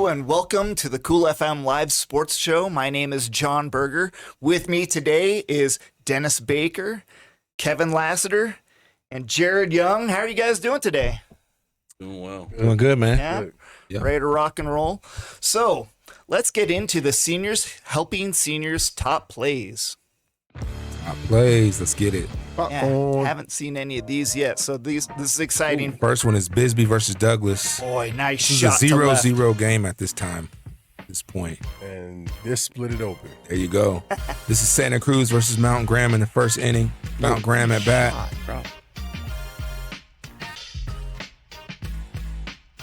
Hello and welcome to the Cool FM Live Sports Show. My name is Jon Berger. With me today is Dennis Baker, Kevin Lassiter, and Jared Young. How are you guys doing today? Doing well. Doing good, man. Yeah? Good. Yeah. Ready to rock and roll? So let's get into the seniors helping seniors top plays. Top plays. Let's get it. Yeah, haven't seen any of these yet, so this is exciting. First one is Bisbee versus Douglas. Boy, nice This shot. is a to left. 0-0 game at this time, at this point. And this split it open. There you go. This is Santa Cruz versus Mount Graham in the first inning. Mount Graham at bat.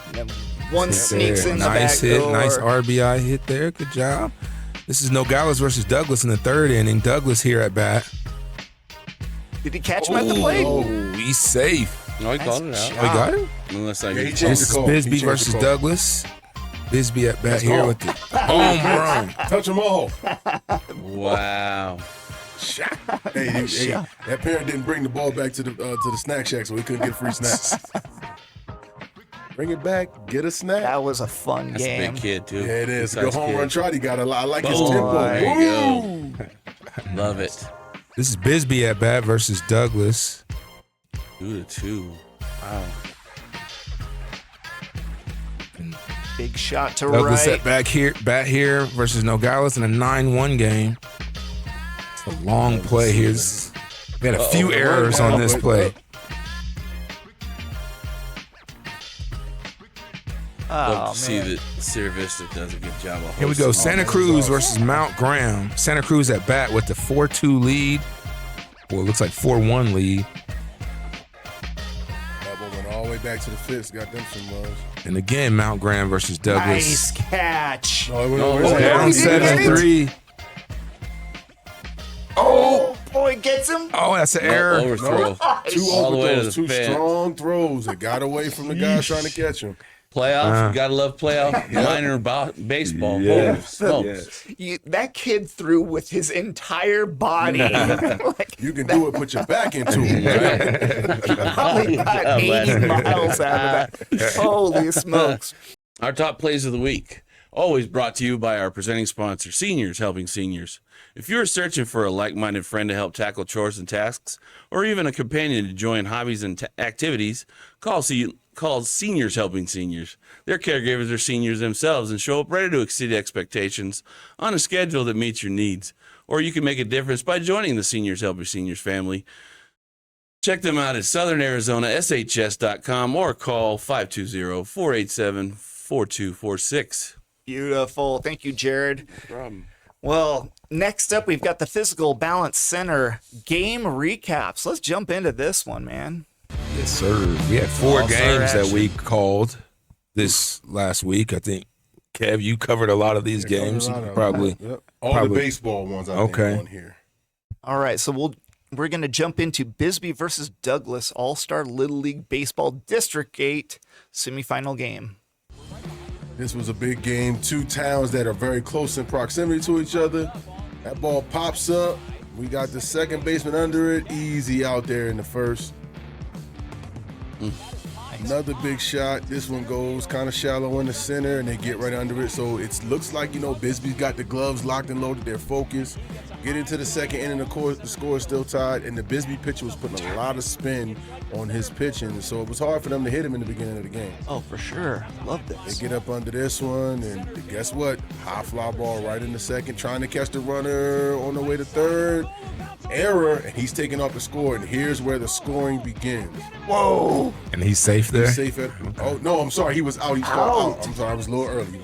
And then one sneaks in the back Nice hit. door. Nice RBI hit there. Good job. This is Nogales versus Douglas in the third inning. Douglas here at bat. Did he catch him at the plate? Oh, he's safe. No, he called it out. Nice Oh, he got him? Unless I Yeah, he get changed This the is call. Bisbee He changed versus the call. Douglas. Bisbee at bat Let's here go. with the home run. Touch them all. Wow. Shot. Hey, that parent didn't bring the ball back to the snack shack, so he couldn't get free snacks. Bring it back, get a snack. That was a fun That's a game. big kid, too. Yeah, it is. Good Good home run trot. He got a lot. I like his Boom. tempo. There you Boom. go. Love it. This is Bisbee at bat versus Douglas. 2-2. Wow. Big shot to Douglas right. at bat here versus Nogales in a 9-1 game. It's a long play here. We had a few errors on this play. Love to see man. that Sierra Vista does a good job of Here we go. hosting. Santa Cruz versus Mount Graham. Santa Cruz at bat with the 4-2 lead. Well, it looks like 4-1 lead. That ball went all the way back to the fifth. Got them some runs. And again, Mount Graham versus Douglas. Nice catch. No, it went No, over. okay. Down He did it. 7-3. Oh, boy, gets him. Oh, that's an error. Overthrow. Two All the way to overthrows, the two fence. strong throws that got away from the guy trying to catch him. Playoff. You gotta love playoff. Minor baseball. Yeah. Holy smokes. That kid threw with his entire body. Like, You can do it, put your back into it. Right? probably got 80 miles out of that. Holy smokes. Our top plays of the week, always brought to you by our presenting sponsor, Seniors Helping Seniors. If you're searching for a like-minded friend to help tackle chores and tasks, or even a companion to join hobbies and activities, call Seniors Helping Seniors. Their caregivers are seniors themselves and show up ready to exceed expectations on a schedule that meets your needs. Or you can make a difference by joining the Seniors Helping Seniors family. Check them out at southernarizonaSHS.com or call 520-487-4246. Beautiful. Thank you, Jared. No problem. Well, next up, we've got the Physical Balance Center game recaps. Let's jump into this one, man. Yes, sir. We had 4 All-star games that action. we called this last week. I think, Kev, you covered a lot of these games. You could probably. Yep. All probably- the baseball ones I think Okay. on here. All right, so we're going to jump into Bisbee versus Douglas All-Star Little League Baseball District 8 semifinal game. This was a big game. Two towns that are very close in proximity to each other. That ball pops up. We got the second baseman under it. Easy out there in the first. Another big shot. This one goes kind of shallow in the center, and they get right under it. So it looks like, Bisbee's got the gloves locked and loaded. They're focused. Get into the second inning, of course, the score is still tied, and the Bisbee pitcher was putting a lot of spin on his pitching, so it was hard for them to hit him in the beginning of the game. Oh, for sure. Love They this. get up under this one, and guess what? High fly ball right in the second, trying to catch the runner on the way to third. Error, and he's taking off the score, and here's where the scoring begins. Whoa. And he's safe there. He's safe at, oh, no, I'm sorry, he was out. He was out. I'm sorry, I was a little early.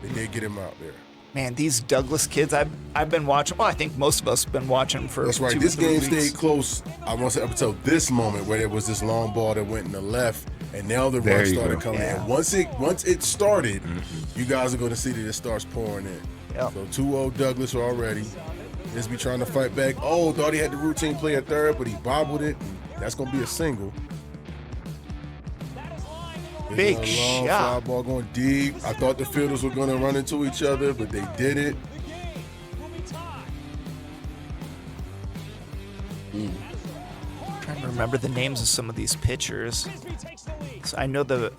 They did get him out there. Man, these Douglas kids, I've been watching. Well, I think most of us have been watching for That's right. 2 or This 3 game weeks. stayed close, I want to say, up until this moment where there was this long ball that went in the left, and now the There run you started go. coming Yeah. in. Once it started, you guys are going to see that it starts pouring in. Yep. So 2-0 Douglas already. Bisbee trying to fight back. Oh, thought he had the routine play at third, but he bobbled it. That's going to be a single. Big This is a long shot. fly ball going deep. I thought the fielders were going to run into each other, but they did it. Trying to remember the names of some of these pitchers. So I know the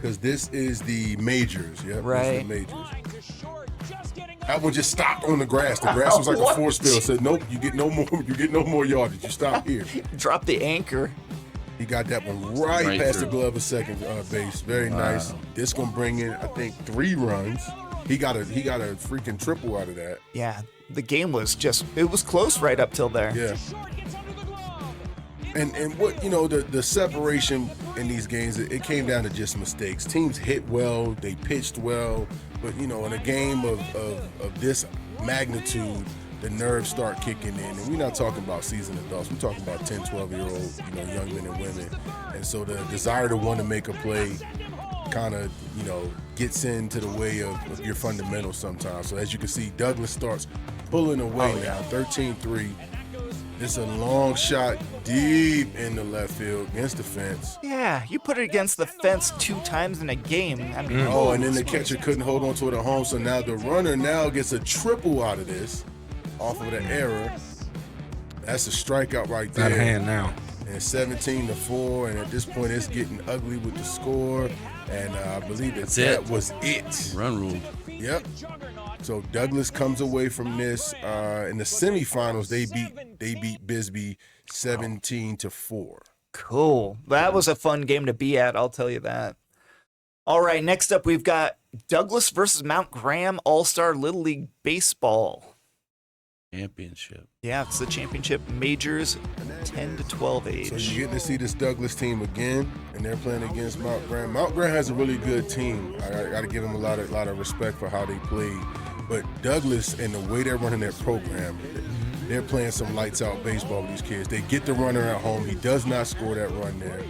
Because this is the majors. Yep, Right. This is the majors. That one just stopped on the grass. The grass was like a force field. Said, nope, you get no more. You get no more yardage. You stop here. drop the anchor. He got that one right past through. the glove of second base. Very nice. This gonna bring in, I think, 3 runs. He got a freaking triple out of that. Yeah, the game was it was close right up till there. Yeah. And what the separation in these games, it came down to just mistakes. Teams hit well, they pitched well, but in a game of this magnitude, the nerves start kicking in. And we're not talking about seasoned adults. We're talking about 10, 12-year-old, young men and women. And so the desire to want to make a play kind of, gets into the way of your fundamentals sometimes. So as you can see, Douglas starts pulling away now, 13-3. It's a long shot deep in the left field against the fence. Yeah, you put it against the fence 2 times in a game. I mean, And then the catcher couldn't hold on to it at home, so now the runner gets a triple out of this off of the error. That's a strikeout right there. That hand now. And 17-4, and at this point it's getting ugly with the score. And I believe that was it. Run ruled. Yep. So Douglas comes away from this in the semifinals. They beat Bisbee 17-4. Cool. That was a fun game to be at, I'll tell you that. All right, next up we've got Douglas versus Mount Graham All-Star Little League Baseball. Championship. Yeah, it's the championship majors 10 to 12 age. So you're getting to see this Douglas team again, and they're playing against Mount Graham. Mount Graham has a really good team. I got to give them a lot of respect for how they played. But Douglas and the way they're running their program, they're playing some lights out baseball with these kids. They get the runner at home. He does not score that run there.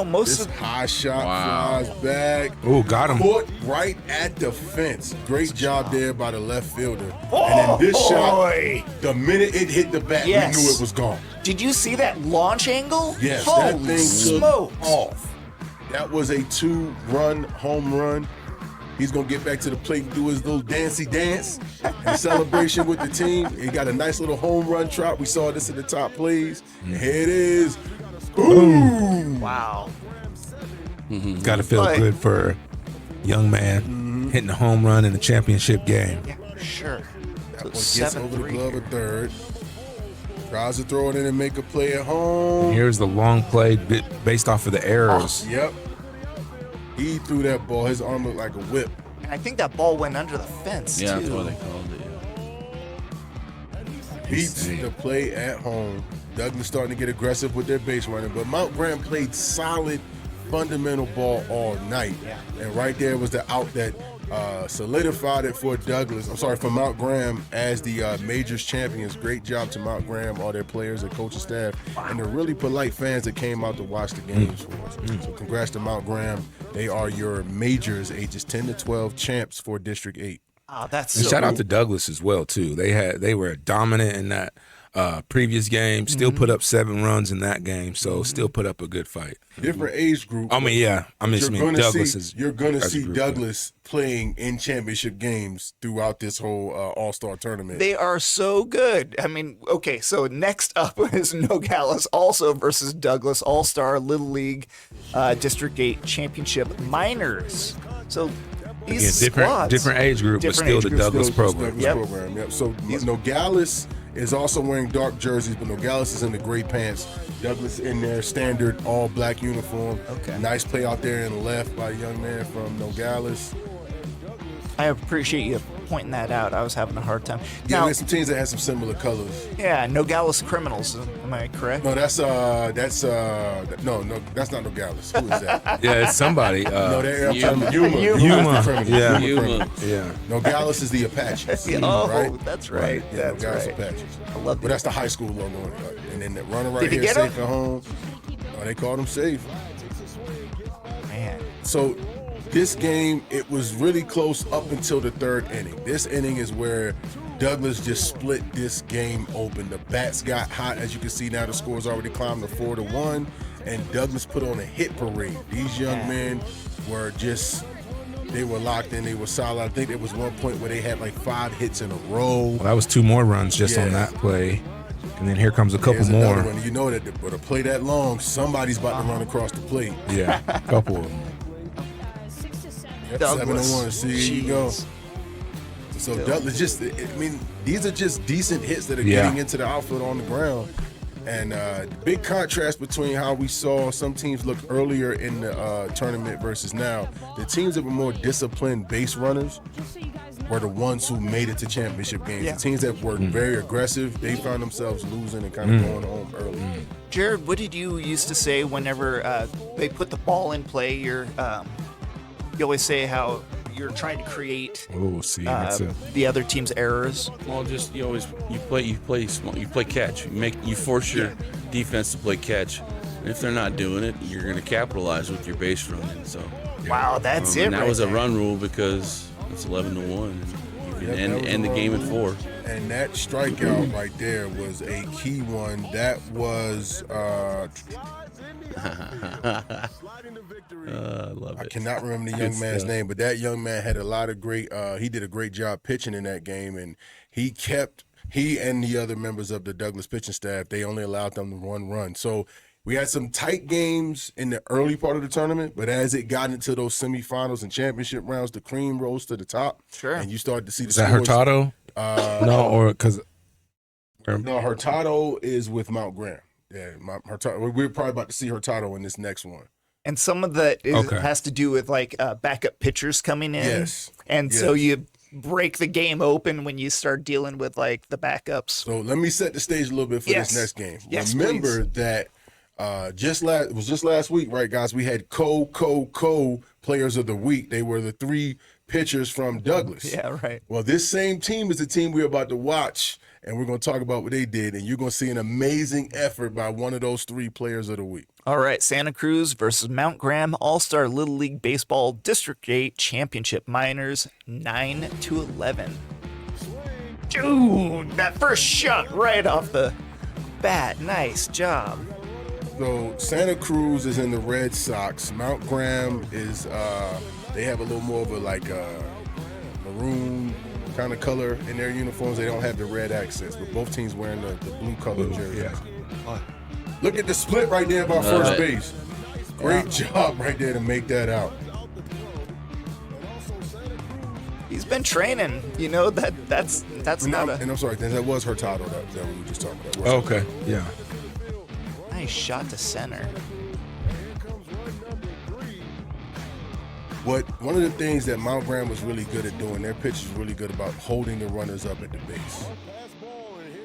Most This of high shot flies back. Oh, got him. Caught right at the fence. Great job there by the left fielder. And then this shot, the minute it hit the bat, we knew it was gone. Did you see that launch angle? Yes, Holy that thing smokes. took off. That was a 2-run home run. He's going to get back to the plate and do his little dancey dance in celebration with the team. He got a nice little home run trot. We saw this in the top plays. And here it is. Boom! Wow. Got to feel good for a young man hitting a home run in a championship game. Yeah, sure. That one So gets over the 7-3 glove here. at third. Tries to throw it in and make a play at home. Here's the long play based off of the errors. Yep. He threw that ball. His arm looked like a whip. And I think that ball went under the fence, Yeah, too. that's what they called it. Beats Insane. the play at home. Douglas starting to get aggressive with their base running, but Mount Graham played solid, fundamental ball all night. Yeah. And right there was the out that solidified it for for Mount Graham as the majors champions. Great job to Mount Graham, all their players and coaching staff, and the really polite fans that came out to watch the games for us. So congrats to Mount Graham. They are your majors, ages 10 to 12 champs for District 8. Oh, that's And so shout out cool. to Douglas as well too. They were dominant in that previous game. Still put up 7 runs in that game. So still put up a good fight. Different age group. I mean, yeah. Douglas You're going to as a see group. Douglas playing in championship games throughout this whole All-Star tournament. They are so good. I mean, okay, so next up is Nogales also versus Douglas All-Star Little League District 8 Championship Minors. So these Again, squads, different age group, but different still age the groups, Douglas Still program. Douglas Yep. program. Yep. So Nogales is also wearing dark jerseys, but Nogales is in the gray pants. Douglas in their standard all-black uniform. Okay. Nice play out there in the left by a young man from Nogales. I appreciate you pointing that out. I was having a hard time. Yeah, Now, there's some teams that have some similar colors. yeah, Nogales Criminals. Am I correct? No, that's that's not Nogales. Who is that? Yeah, it's somebody. No, they're Yuma. Yuma. Yuma. Criminals. Yeah. Yuma. Criminals. Yeah. Nogales is the Apaches. Oh, right? that's right. Yeah, That's Nogales right. Apaches. I love But that. that's the high school logo. And then the runner right Did he here, get safe him? at home. Oh, they called him safe. Man. So this game, it was really close up until the third inning. This inning is where Douglas just split this game open. The bats got hot. As you can see now, the score's already climbed to 4-1, and Douglas put on a hit parade. These young men were they were locked in. They were solid. I think there was one point where they had like 5 hits in a row. Well, that was 2 more runs just on Yeah. that play. And then here comes a couple Here's more. another one. You know that for a play that long, somebody's about to run across the plate. Yeah, a couple of them. Yep, Douglas. 7-1. See, you go. Jeez. So Douglas these are just decent hits that are getting into the outfield on the ground. And big contrast between how we saw some teams look earlier in the tournament versus now. The teams that were more disciplined base runners were the ones who made it to championship games. Yeah. The teams that were very aggressive, they found themselves losing and kind of going home early. Jared, what did you used to say whenever they put the ball in play? You always say how you're trying to create Oh, see, that's it. the other team's errors. Well, just you play small, you play catch. You force your defense to play catch. And if they're not doing it, you're going to capitalize with your base running. So Wow, that's it. and that right was a there. run rule because it's 11-1. You can That was end the a game run at rule. 4. And that strikeout right there was a key one. That was I love I it. cannot remember the young man's name, but that young man had a lot of great. He did a great job pitching in that game, and he and the other members of the Douglas pitching staff. They only allowed them to run. So we had some tight games in the early part of the tournament, but as it got into those semifinals and championship rounds, the cream rose to the top. Sure. And you started to see the Is that scores. Hurtado? No, or because No, Hurtado is with Mount Graham. Yeah, Hurtado. We're probably about to see Hurtado in this next one. And some of that has to do with like backup pitchers coming in. Yes. And so you break the game open when you start dealing with like the backups. So let me set the stage a little bit for this next game. Yes, Remember that it was just last week, right, guys? We had co players of the week. They were the 3 pitchers from Douglas. Yeah, right. Well, this same team is the team we're about to watch, and we're going to talk about what they did, and you're going to see an amazing effort by one of those 3 players of the week. All right, Santa Cruz versus Mount Graham All-Star Little League Baseball District 8 Championship Minors 9-11. Dude, that first shot right off the bat. Nice job. So Santa Cruz is in the Red Sox. Mount Graham is they have a little more of a like maroon kind of color in their uniforms. They don't have the red accents, but both teams wearing the blue color jerseys. yeah. Look at the split right there by first base. Great job right there to make that out. He's been training. You know that's not a And I'm sorry, that was Hurtado that we were just talking about. Okay, yeah. nice shot to center. One of the things that Mount Graham was really good at doing, their pitchers were really good about holding the runners up at the base.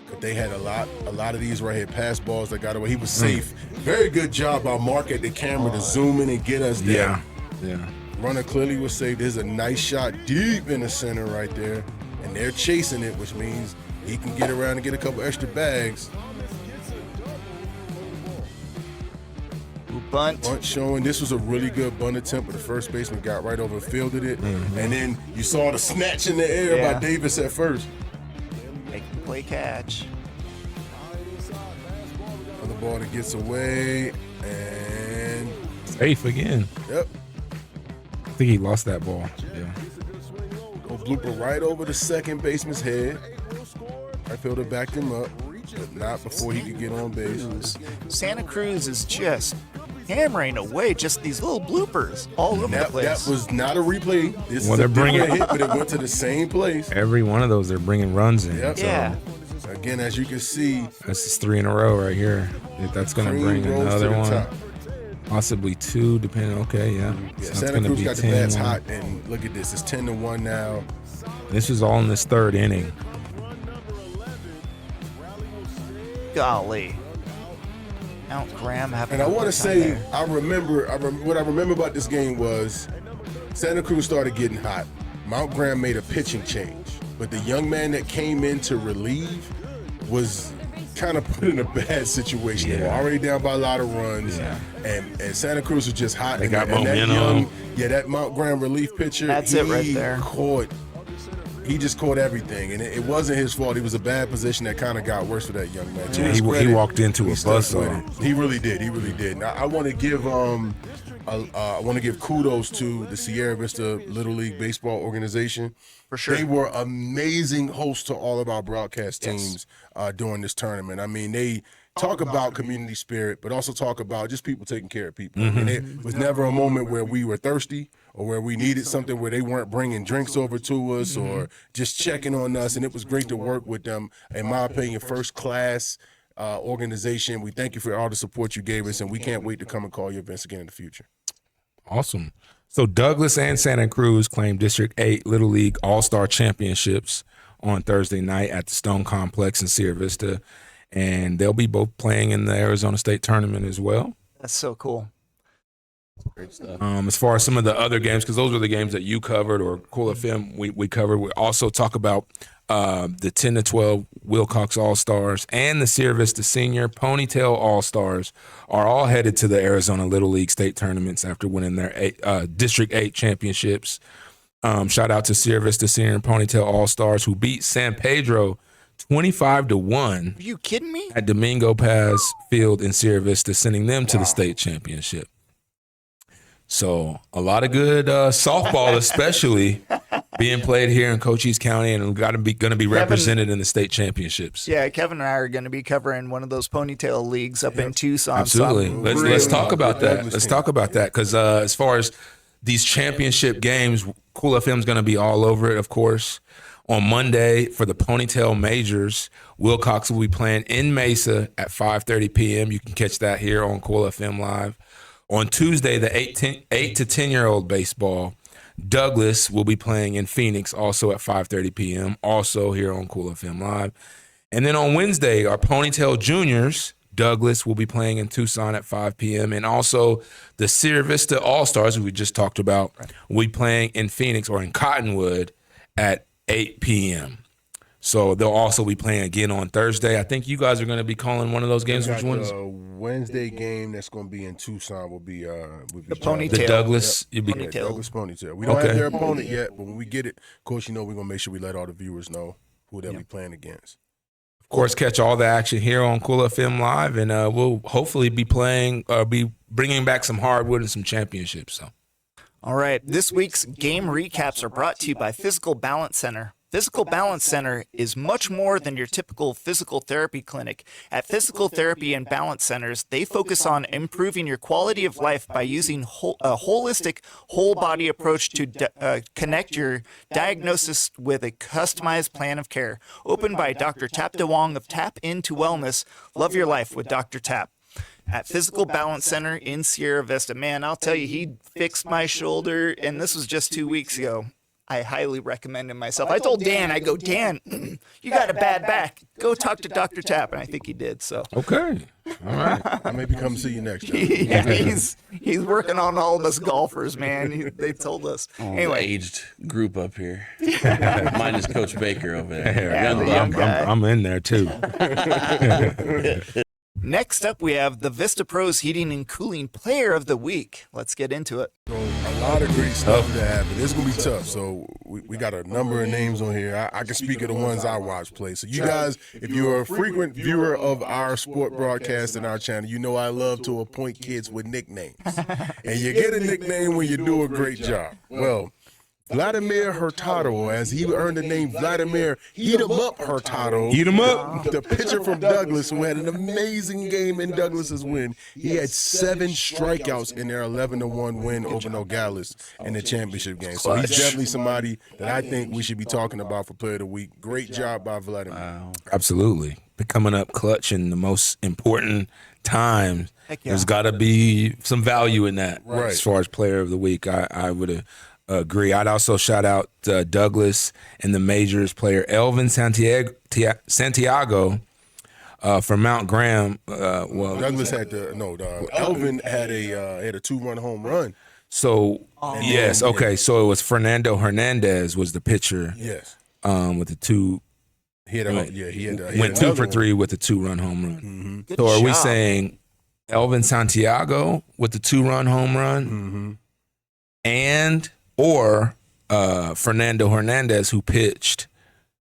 But they had a lot of these right here, pass balls that got away. He was safe. Very good job by Mark at the camera to zoom in and get us there. Yeah. Runner clearly was safe. There's a nice shot deep in the center right there. And they're chasing it, which means he can get around and get a couple extra bags. Bunt. Showing this was a really good bunt attempt, but the first baseman got right over and fielded it. And then you saw the snatch in the air by Davis at first. Make the play catch. On the ball that gets away, and Safe again. yep, I think he lost that ball. Yeah. go blooper right over the second baseman's head. Right fielder backed him up, but not before he could get on base. Santa Cruz is just hammering away just these little bloopers all over the That place. was not a replay. This Well, is they're a different bringing- hit, but it went to the same place. Every one of those, they're bringing runs in. Yep. So Yeah. Again, as you can see, this is 3 in a row right here. If that's going to cream bring rose to another the one, top. possibly 2, depending. Okay, yeah. Yeah, So it's Santa gonna Cruz be got the 10-1. bats hot, and look at this. It's 10-1 now. This was all in this 3rd inning. Golly. Mount Graham having And I a want hard to time say, there. what I remember about this game was Santa Cruz started getting hot. Mount Graham made a pitching change, but the young man that came in to relieve was kind of put in a bad situation. They were Yeah. already down by a lot of runs, Yeah. and Santa Cruz was just hot. They and got that momentum. that Mount Graham relief pitcher. That's it right there. He just caught everything, and it wasn't his fault. It was a bad position that kind of got worse for that young man. To Yeah, his he credit, walked into he a stuck buzzsaw. with it. He really did. He really did. Now, I want to give I want to give kudos to the Sierra Vista Little League Baseball organization. For sure. They were amazing hosts to all of our broadcast teams during this tournament. I mean, they talk about community spirit, but also talk about just people taking care of people. And it was never a moment where we were thirsty or where we needed something where they weren't bringing drinks over to us or just checking on us. And it was great to work with them. In my opinion, first class organization. We thank you for all the support you gave us, and we can't wait to come and call your events again in the future. Awesome. So Douglas and Santa Cruz claimed District 8 Little League All-Star Championships on Thursday night at the Stone Complex in Sierra Vista. And they'll be both playing in the Arizona State Tournament as well. That's so cool. Great stuff. As far as some of the other games, because those are the games that you covered or Cool FM we covered, we also talk about the 10 to 12 Wilcox All-Stars and the Sierra Vista Senior Ponytail All-Stars are all headed to the Arizona Little League State Tournaments after winning their District 8 championships. Shout out to Sierra Vista Senior and Ponytail All-Stars who beat San Pedro 25-1. Are you kidding me? At Domingo Paz Field in Sierra Vista, sending them to the state championship. So a lot of good softball, especially being played here in Cochise County, and going to be represented in the state championships. Yeah, Kevin and I are going to be covering one of those ponytail leagues up in Tucson. Absolutely. So Let's talk about that. Let's talk about that because as far as these championship games, Cool FM is going to be all over it, of course. On Monday for the Ponytail Majors, Wilcox will be playing in Mesa at 5:30 p.m. You can catch that here on Cool FM Live. On Tuesday, the 8 to 10-year-old baseball, Douglas will be playing in Phoenix also at 5:30 p.m., also here on Cool FM Live. And then on Wednesday, our Ponytail Juniors, Douglas, will be playing in Tucson at 5 p.m. And also the Sierra Vista All-Stars, who we just talked about, will be playing in Phoenix or in Cottonwood at 8 p.m. So they'll also be playing again on Thursday. I think you guys are going to be calling one of those games. Which ones? The Wednesday game that's going to be in Tucson will be the Ponytail. The Douglas. Yep. You'll be Douglas Ponytail. We don't have their opponent yet, but when we get it, of course, we're going to make sure we let all the viewers know who they'll be playing against. Of course, catch all the action here on Cool FM Live, and we'll hopefully be bringing back some hardwood and some championships. So. All right, this week's game recaps are brought to you by Fyzical Balance Center. Fyzical Balance Center is much more than your typical physical therapy clinic. At Physical Therapy and Balance Centers, they focus on improving your quality of life by using a holistic, whole-body approach to connect your diagnosis with a customized plan of care. Opened by Dr. Tap DeWong of Tap Into Wellness. Love your life with Dr. Tap. At Fyzical Balance Center in Sierra Vista. Man, I'll tell you, he fixed my shoulder, and this was just 2 weeks ago. I highly recommend him myself. I told Dan, Dan, you got a bad back. Go talk to Dr. Tap, and I think he did. So Okay. All right. I may be coming to see you next time. yeah, he's working on all of us golfers, man. They told us. Anyway, aged group up here. Mine is Coach Baker over there. Yeah, I'm in there too. Next up, we have the Vista Pros Heating and Cooling Player of the Week. Let's get into it. So a lot of great stuff to happen. It's going to be tough. So we got a number of names on here. I can speak of the ones I watch play. So you guys, if you're a frequent viewer of our sport broadcast and our channel, you know I love to appoint kids with nicknames. And you get a nickname when you do a great job. Well, Vladimir Hurtado, as he earned the name Vladimir Heat 'em Up Hurtado. Heat 'em up. The pitcher from Douglas who had an amazing game in Douglas's win. He had 7 strikeouts in their 11-1 win over Nogales in the championship game. So he's definitely somebody that I think we should be talking about for Player of the Week. Great job by Vladimir. Wow. Absolutely. Coming up clutch in the most important times. Heck yeah. There's got to be some value in that Right. as far as Player of the Week. I would agree. I'd also shout out Douglas and the Majors player Elvin Santiago from Mount Graham. Douglas had Elvin had a 2-run home run. So yes, okay. So it was Fernando Hernandez was the pitcher. Yes. With the 2. He had Went 2 for 3 with a 2-run home run. Good So are we job. saying Elvin Santiago with the 2-run home run, or Fernando Hernandez who pitched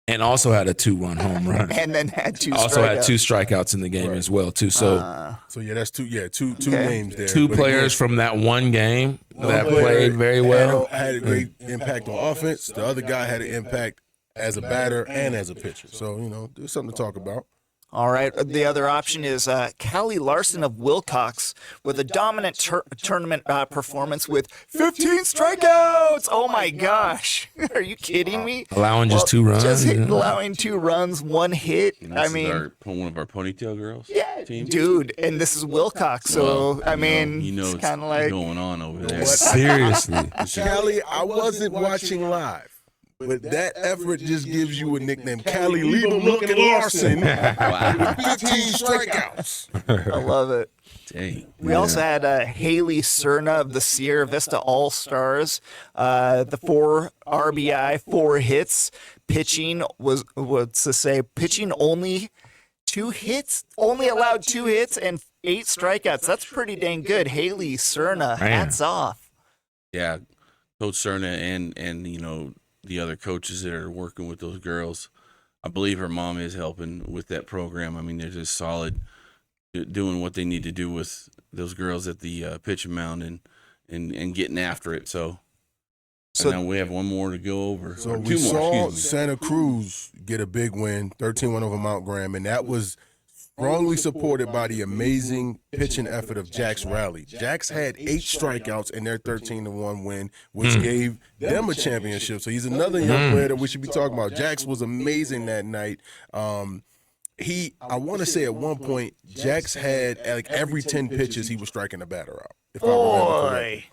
And also had a 2-run home run. And then had two Also had strikeouts. 2 strikeouts in the game as well, too. So So yeah, that's two Okay. names there. 2 But players from that one game that played very well. Had a great impact on offense. The other guy had an impact as a batter and as a pitcher. So, there's something to talk about. All right. The other option is Callie Larson of Wilcox with a dominant tournament performance with 15 strikeouts. Oh, my gosh. Are you kidding me? Allowing just 2 runs. Just allowing 2 runs, 1 hit. And I this mean, is one of our ponytail girls. yeah, team. dude. And this is Wilcox. So, I mean, it's it's kind of like. going on over there. Seriously. Callie, I wasn't watching live. But that effort just gives you a nickname. Callie, leave him looking Larson. 15 strikeouts. I love it. Dang. We also had Haley Cerna of the Sierra Vista All-Stars. The 4 RBI, 4 hits. Pitching pitching only 2 hits, only allowed 2 hits and 8 strikeouts. That's pretty dang good. Haley Cerna, hats off. Yeah, Coach Cerna and the other coaches that are working with those girls. I believe her mom is helping with that program. I mean, they're just solid, doing what they need to do with those girls at the pitching mound and getting after it. So now we have one more to go over. So Or we 2 more, saw excuse me. Santa Cruz get a big win, 13-1 over Mount Graham, and that was strongly supported by the amazing pitching effort of Jax Rally. Jax had 8 strikeouts in their 13-1 win, which gave them a championship. So he's another young player that we should be talking about. Jax was amazing that night. I want to say at one point, Jax had like every 10 pitches he was striking a batter out. If I remember correctly.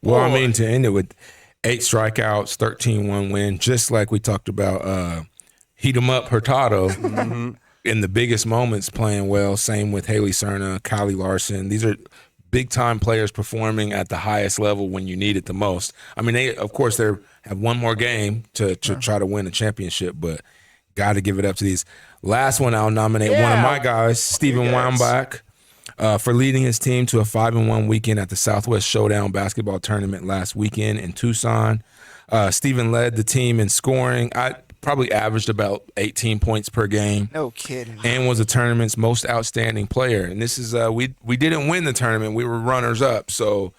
Well, I mean, to end it with 8 strikeouts, 13-1 win, just like we talked about, heat 'em up Hurtado in the biggest moments playing well. Same with Haley Cerna, Callie Larson. These are big-time players performing at the highest level when you need it the most. I mean, they have one more game to try to win a championship, but got to give it up to these. Last one, I'll nominate one of my guys, Stephen Weinbach, for leading his team to a 5-1 weekend at the Southwest Showdown basketball tournament last weekend in Tucson. Stephen led the team in scoring. I probably averaged about 18 points per game. No kidding. And was the tournament's most outstanding player. And this is we didn't win the tournament. We were runners up. So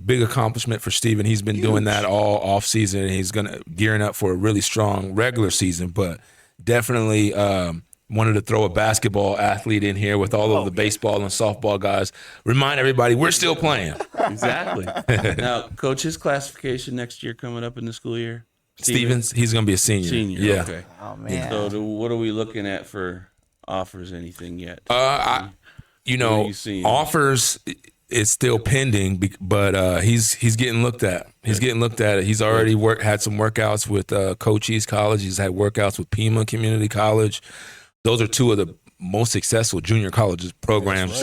big accomplishment for Stephen. He's been doing that all off season, and he's gearing up for a really strong regular season. But definitely wanted to throw a basketball athlete in here with all of the baseball and softball guys. Remind everybody we're still playing. Exactly. Now, Coach, his classification next year coming up in the school year? Stevens, he's going to be a senior. Yeah. Okay. Oh, man. So what are we looking at for offers? Anything yet? What are you seeing? Offers is still pending, but he's getting looked at. He's getting looked at. He's already had some workouts with Cochise College. He's had workouts with Pima Community College. Those are 2 of the most successful junior college programs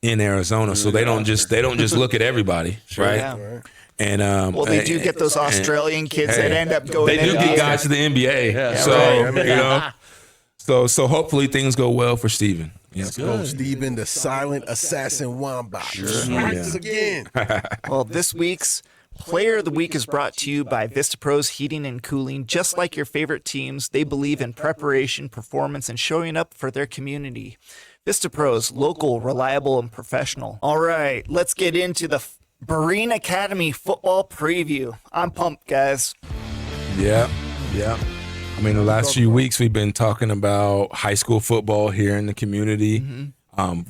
in Arizona. So they don't just look at everybody, right? Yeah. And Well, they do get those Australian kids that end up going. They do NBA. get guys to the NBA. Yeah, So hopefully things go well for Stephen. Let's go, Stephen, the silent assassin Wambach. Strikes again. Well, this week's Player of the Week is brought to you by Vista Pros Heating and Cooling. Just like your favorite teams, they believe in preparation, performance, and showing up for their community. Vista Pros, local, reliable, and professional. All right, let's get into the Berean Academy football preview. I'm pumped, guys. Yeah. I mean, the last few weeks we've been talking about high school football here in the community,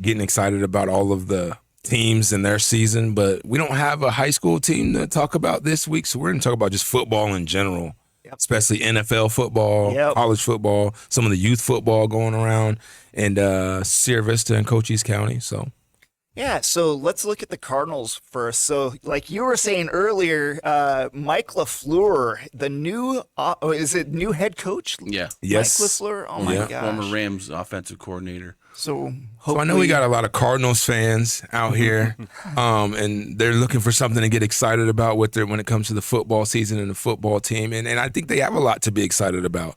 getting excited about all of the teams and their season, but we don't have a high school team to talk about this week, so we're going to talk about just football in general, especially NFL football, college football, some of the youth football going around, and Sierra Vista and Cochise County, so... Yeah, so let's look at the Cardinals first. So, like you were saying earlier, Mike LaFleur, the new new head coach? Yeah. Yes. Mike LaFleur? Oh, my gosh. Former Rams offensive coordinator. So I know we got a lot of Cardinals fans out here, and they're looking for something to get excited about when it comes to the football season and the football team, and I think they have a lot to be excited about.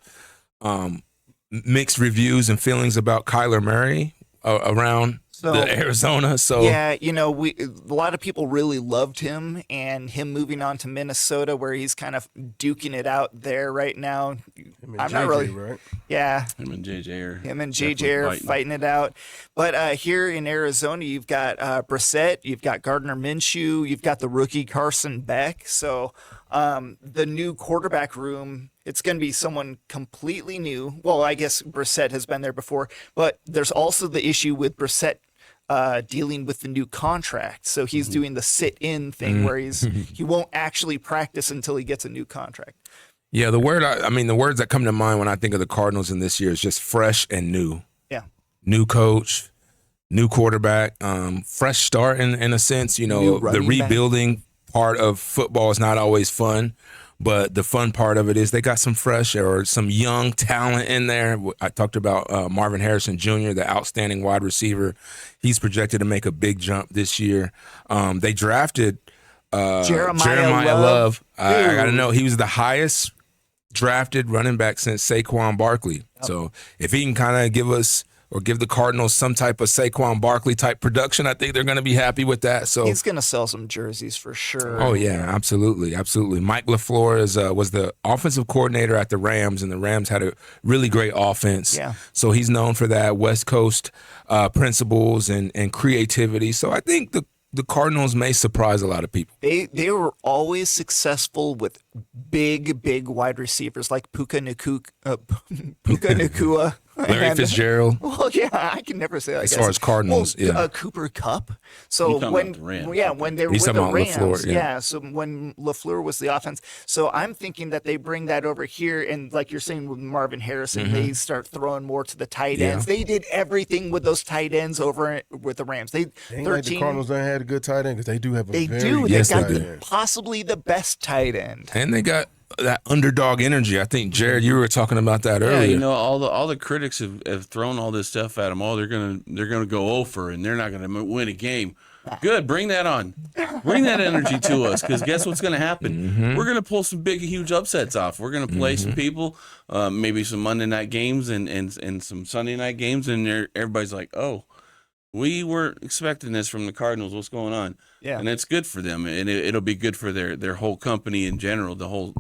Mixed reviews and feelings about Kyler Murray around the Arizona. So yeah, a lot of people really loved him, and him moving on to Minnesota, where he's kind of duking it out there right now. I'm not really, right? yeah. Him and JJ JJ are fighting it out. But here in Arizona, you've got Brissett, you've got Gardner Minshew, you've got the rookie Carson Beck. So the new quarterback room, it's going to be someone completely new. Well, I guess Brissett has been there before, but there's also the issue with Brissett dealing with the new contract. So he's doing the sit-in thing where he won't actually practice until he gets a new contract. Yeah, the words that come to mind when I think of the Cardinals in this year is just fresh and new. Yeah. New coach, new quarterback, fresh start in a sense. The rebuilding part of football is not always fun, but the fun part of it is they got some fresh or some young talent in there. I talked about Marvin Harrison Jr., the outstanding wide receiver. He's projected to make a big jump this year. They drafted Jeremiah Love. I got to know, he was the highest drafted running back since Saquon Barkley. So if he can kind of give us or give the Cardinals some type of Saquon Barkley type production, I think they're going to be happy with that. So he's going to sell some jerseys for sure. Oh yeah, absolutely. Mike LaFleur was the offensive coordinator at the Rams, and the Rams had a really great offense. Yeah. So he's known for that West Coast principles and creativity. So I think the Cardinals may surprise a lot of people. They were always successful with big wide receivers like Puka Nacua. Larry Fitzgerald. Well, yeah, I can never say that. As far as Cardinals, Cooper Kupp. So when they were with the Rams, so when LaFleur was the offense, so I'm thinking that they bring that over here, and like you're saying with Marvin Harrison, they start throwing more to the tight ends. They did everything with those tight ends over with the Rams. They ain't like the Cardinals don't had a good tight end because they do have a they very do. good They tight got end. possibly the best tight end, and they got that underdog energy. I think, Jared, you were talking about that earlier. Yeah, all the critics have thrown all this stuff at them. Oh, they're gonna go over and they're not gonna win a game. Good, bring that on. Bring that energy to us, because guess what's gonna happen? We're gonna pull some big, huge upsets off. We're gonna play some people, maybe some Monday night games and some Sunday night games, and everybody's like, oh, we weren't expecting this from the Cardinals. What's going on? Yeah. And it's good for them, and it'll be good for their whole company in general, the whole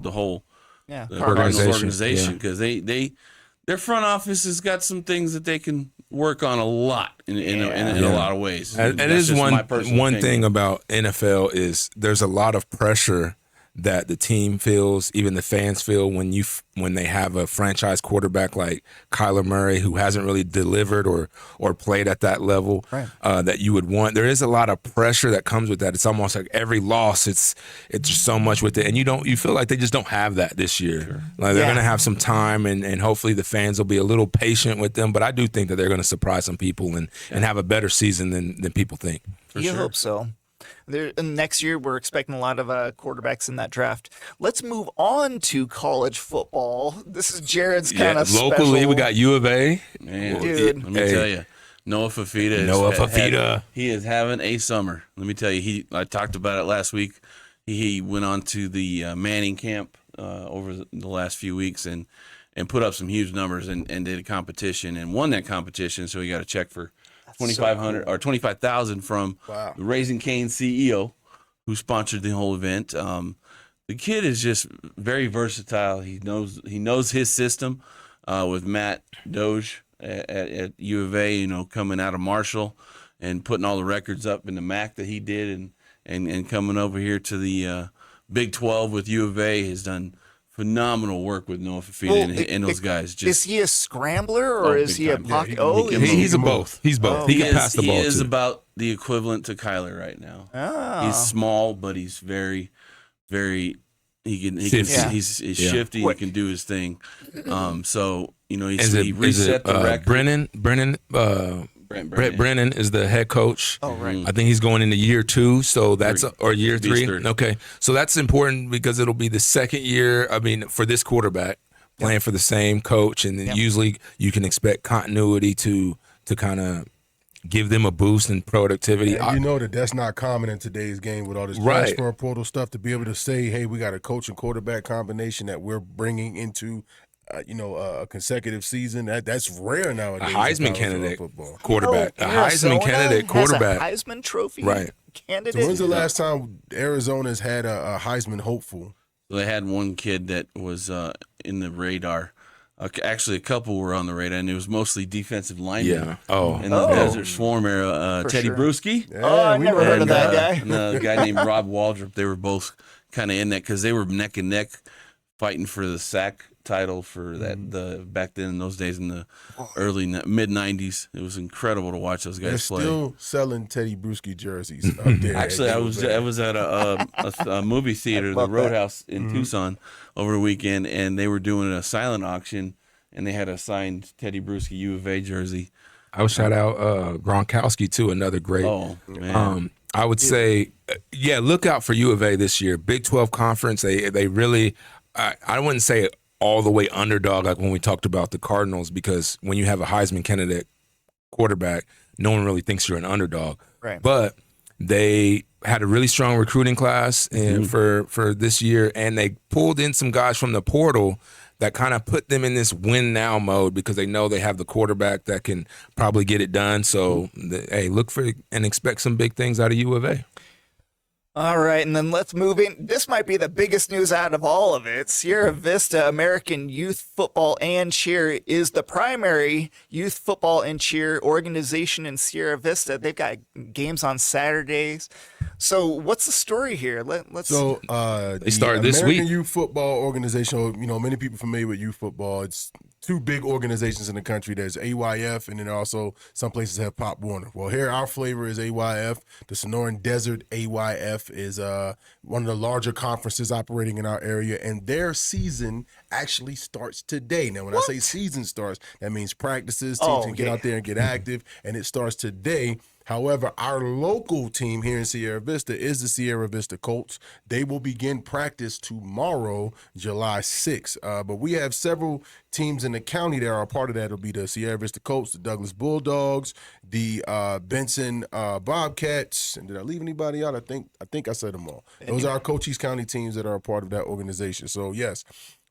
Cardinals organization, because their front office has got some things that they can work on a lot in a lot of ways. And it is one thing about NFL is there's a lot of pressure that the team feels, even the fans feel when they have a franchise quarterback like Kyler Murray, who hasn't really delivered or played at that level that you would want. There is a lot of pressure that comes with that. It's almost like every loss, it's just so much with it, and you feel like they just don't have that this year. Sure. Like they're going to have some time, and hopefully the fans will be a little patient with them. But I do think that they're going to surprise some people and have a better season than people think. You hope so. Next year, we're expecting a lot of quarterbacks in that draft. Let's move on to college football. This is Jared's kind of locally, special. we got U of A. Man, dude. Let me tell you, Noah Fafita. He is having a summer. Let me tell you, I talked about it last week. He went on to the Manning camp over the last few weeks and put up some huge numbers and did a competition and won that competition. So he got a check for $2,500 or $25,000 from the Raising Cane CEO, who sponsored the whole event. The kid is just very versatile. He knows his system with Matt Doge at U of A. Coming out of Marshall and putting all the records up in the MAC that he did, and coming over here to the Big 12 with U of A has done phenomenal work with Noah Fafita and those guys. Is he a scrambler or is he a pocket? He's a both. He's both. He can pass the ball. He is too. about the equivalent to Kyler right now. Oh. He's small, but he's very, very. He's shifty. He can do his thing. So he reset the record. Brennan is the head coach. Oh, right. I think he's going into year 2, so that's or year 3. Vista. Okay, so that's important because it'll be the second year. I mean, for this quarterback playing for the same coach, and then usually you can expect continuity to kind of give them a boost in productivity. And you know that's not common in today's game with all this transfer portal stuff, to be able to say, hey, we got a coach and quarterback combination that we're bringing into a consecutive season. That's rare nowadays. A Heisman candidate football. quarterback. A Heisman candidate quarterback. Has a Heisman Trophy Right. candidate. So when's the last time Arizona's had a Heisman hopeful? They had one kid that was in the radar. Actually, a couple were on the radar, and it was mostly defensive linemen. Yeah. Oh. In the Desert Swarm era, Teddy sure. Brewski. Yeah, I we never know heard of that guy. And a guy named Rob Waldrop. They were both kind of in that because they were neck and neck fighting for the sack title for that back then in those days in the early mid 90s. It was incredible to watch those guys They're play. still selling Teddy Brewski jerseys up there. Actually, I was at a movie theater, the Roadhouse in Tucson, over the weekend, and they were doing a silent auction, and they had a signed Teddy Brewski U of A jersey. I would shout out Gronkowski too, another great. Oh man, I would say, look out for U of A this year. Big 12 conference. They really, I wouldn't say all the way underdog like when we talked about the Cardinals, because when you have a Heisman candidate quarterback, no one really thinks you're an underdog. Right. But they had a really strong recruiting class for this year, and they pulled in some guys from the portal that kind of put them in this win now mode because they know they have the quarterback that can probably get it done. So, look for and expect some big things out of U of A. All right, and then let's move in. This might be the biggest news out of all of it. Sierra Vista American Youth Football and Cheer is the primary youth football and cheer organization in Sierra Vista. They've got games on Saturdays. So what's the story here? Let's. So they started this American week. Youth Football Organization, many people familiar with youth football. It's two big organizations in the country. There's AYF, and then also some places have Pop Warner. Well, here our flavor is AYF. The Sonoran Desert AYF is one of the larger conferences operating in our area, and their season actually starts today. Now, when I say season starts, that means practices, teams can get out there and get active, and it starts today. However, our local team here in Sierra Vista is the Sierra Vista Colts. They will begin practice tomorrow, July 6th. But we have several teams in the county that are a part of that. It'll be the Sierra Vista Colts, the Douglas Bulldogs, the Benson Bobcats. And did I leave anybody out? I think I said them all. Those are our Cochise County teams that are a part of that organization. So, yes.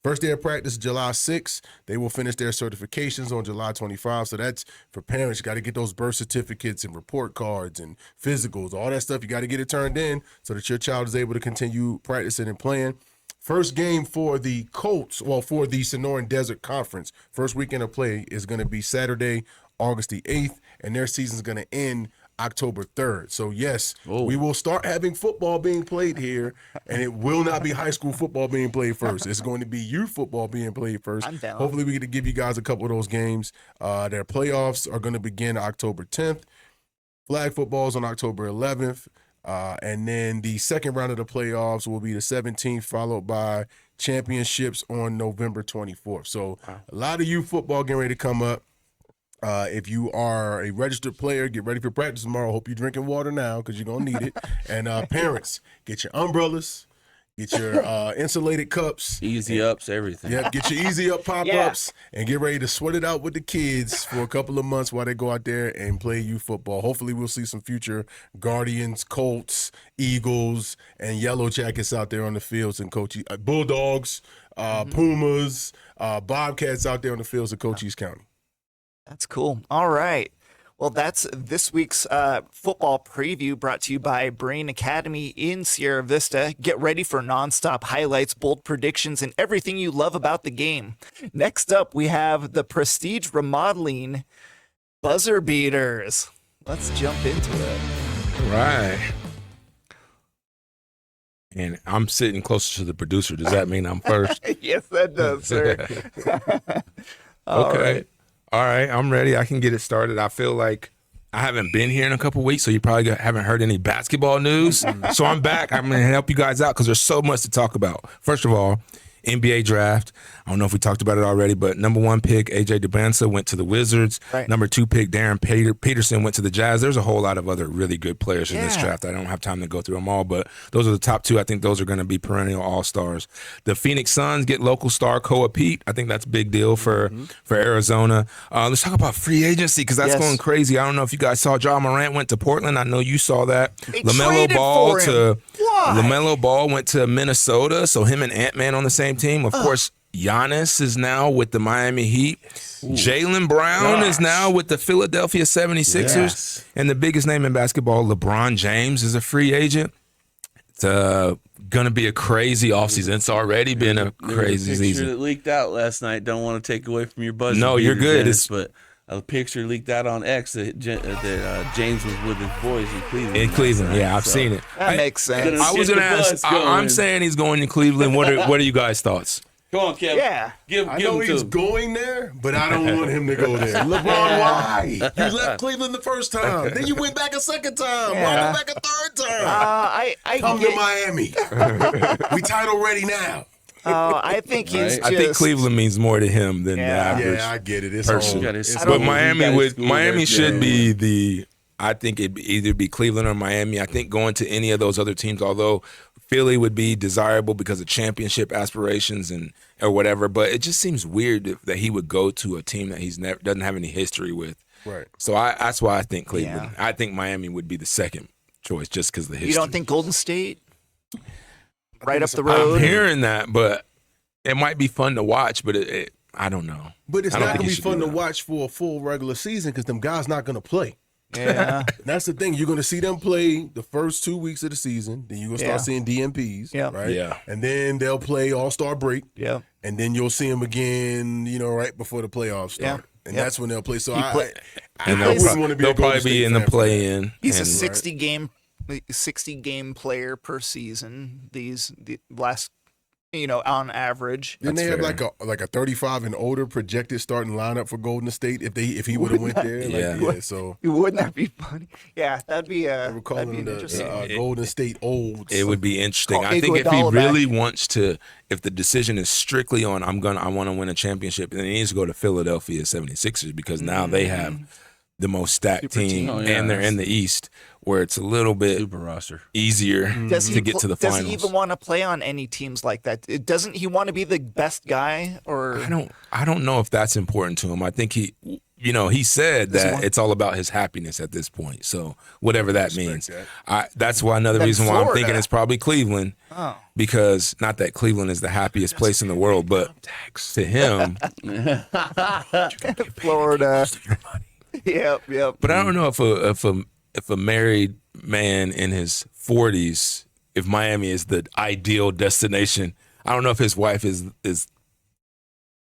First day of practice, July 6th. They will finish their certifications on July 25th. So that's for parents. You got to get those birth certificates and report cards and physicals, all that stuff. You got to get it turned in so that your child is able to continue practicing and playing. First game for the Colts, for the Sonoran Desert Conference, first weekend of play is going to be Saturday, August the 8th, and their season is going to end October 3rd. So, yes, we will start having football being played here, and it will not be high school football being played first. It's going to be youth football being played first. I'm down. Hopefully, we get to give you guys a couple of those games. Their playoffs are going to begin October 10th. Flag football is on October 11th. And then the second round of the playoffs will be the 17th, followed by championships on November 24th. So, a lot of youth football getting ready to come up. If you are a registered player, get ready for practice tomorrow. Hope you're drinking water now because you're going to need it. And parents, get your umbrellas, get your insulated cups. Easy ups, everything. Yeah, get your easy up pop-ups and get ready to sweat it out with the kids for a couple of months while they go out there and play youth football. Hopefully we'll see some future Guardians, Colts, Eagles, and Yellow Jackets out there on the fields and Cochise Bulldogs, Pumas, Bobcats out there on the fields of Cochise County. That's cool. All right. Well, that's this week's football preview brought to you by Berean Academy in Sierra Vista. Get ready for nonstop highlights, bold predictions, and everything you love about the game. Next up, we have the Prestige Remodeling Buzzer Beaters. Let's jump into it. All right. And I'm sitting closer to the producer. Does that mean I'm first? Yes, that does, sir. Okay. All right, I'm ready. I can get it started. I feel like I haven't been here in a couple weeks, so you probably haven't heard any basketball news. So I'm back. I'm going to help you guys out because there's so much to talk about. First of all, NBA draft. I don't know if we talked about it already, but number 1 pick, AJ DeBansa, went to the Wizards. Right. Number 2 pick, Darren Peterson, went to the Jazz. There's a whole lot of other really good players in this draft. I don't have time to go through them all, but those are the top 2. I think those are going to be perennial all-stars. The Phoenix Suns get local star Koa Pete. I think that's a big deal for Arizona. Let's talk about free agency because that's going crazy. I don't know if you guys saw John Morant went to Portland. I know you saw that. LaMelo Ball went to Minnesota, so him and Ant-Man on the same team. Of course, Giannis is now with the Miami Heat. Jaylen Brown is now with the Philadelphia 76ers. Yes. And the biggest name in basketball, LeBron James, is a free agent. It's going to be a crazy offseason. It's already been a crazy picture season. that leaked out last night. Don't want to take away from your buzzer. No, you're good. But a picture leaked out on X that James was with his boys in Cleveland. In Cleveland, yeah, I've seen it. That makes sense. I was going to ask. I'm saying he's going to Cleveland. What are you guys' thoughts? Come on, Kevin. Yeah. I know he's going there, but I don't want him to go there. LeBron, why? You left Cleveland the first time. Then you went back a second time. Why go back a third time? I Come to Miami. We title ready now. I think he's just. I think Cleveland means more to him than the average Yeah, I get it. It's person. home. But Miami should be the. I think it'd either be Cleveland or Miami. I think going to any of those other teams, although Philly would be desirable because of championship aspirations or whatever, but it just seems weird that he would go to a team that he's doesn't have any history with. Right. So that's why I think Cleveland. Yeah. I think Miami would be the second choice just because of the history. You don't think Golden State? Right up the road. I'm hearing that, but it might be fun to watch. But I don't know. But it's I don't not think going you to be should fun do to that. watch for a full regular season because them guys not going to play. Yeah. That's the thing. You're going to see them play the first 2 weeks of the season. Then you're going to start seeing DMPs, Yeah. right? Yeah. And then they'll play All-Star break. Yeah. And then you'll see them again, right before the playoffs start. Yeah. And Yeah. that's when they'll play. So And wouldn't want to be they'll a Golden probably State be in the fan for that. play-in. He's a and- 60 game player per season. The last, on average. Didn't they have fair. like a 35 and older projected starting lineup for Golden State if he would have went there? Yeah. So Wouldn't that be funny? Yeah, that'd be they were calling an them interesting. the Golden State olds. It would be interesting. Call I think if he Iguodala really wants to, if the decision is strictly on I want to win a championship, then he needs to go to Philadelphia 76ers because now they have the most stacked team Oh, yeah. and they're in the East where it's a little bit Super roster. easier to get to the finals. Does he even want to play on any teams like that? Doesn't he want to be the best guy? Or I don't know if that's important to him. I think he said that it's all about his happiness at this point. So whatever that means, that's why another Then reason why I'm Florida. thinking it's probably Cleveland. Oh. Because not that Cleveland is the happiest place in the world, but to him, Florida. Yep. but I don't know if a married man in his 40s, if Miami is the ideal destination. I don't know if his wife is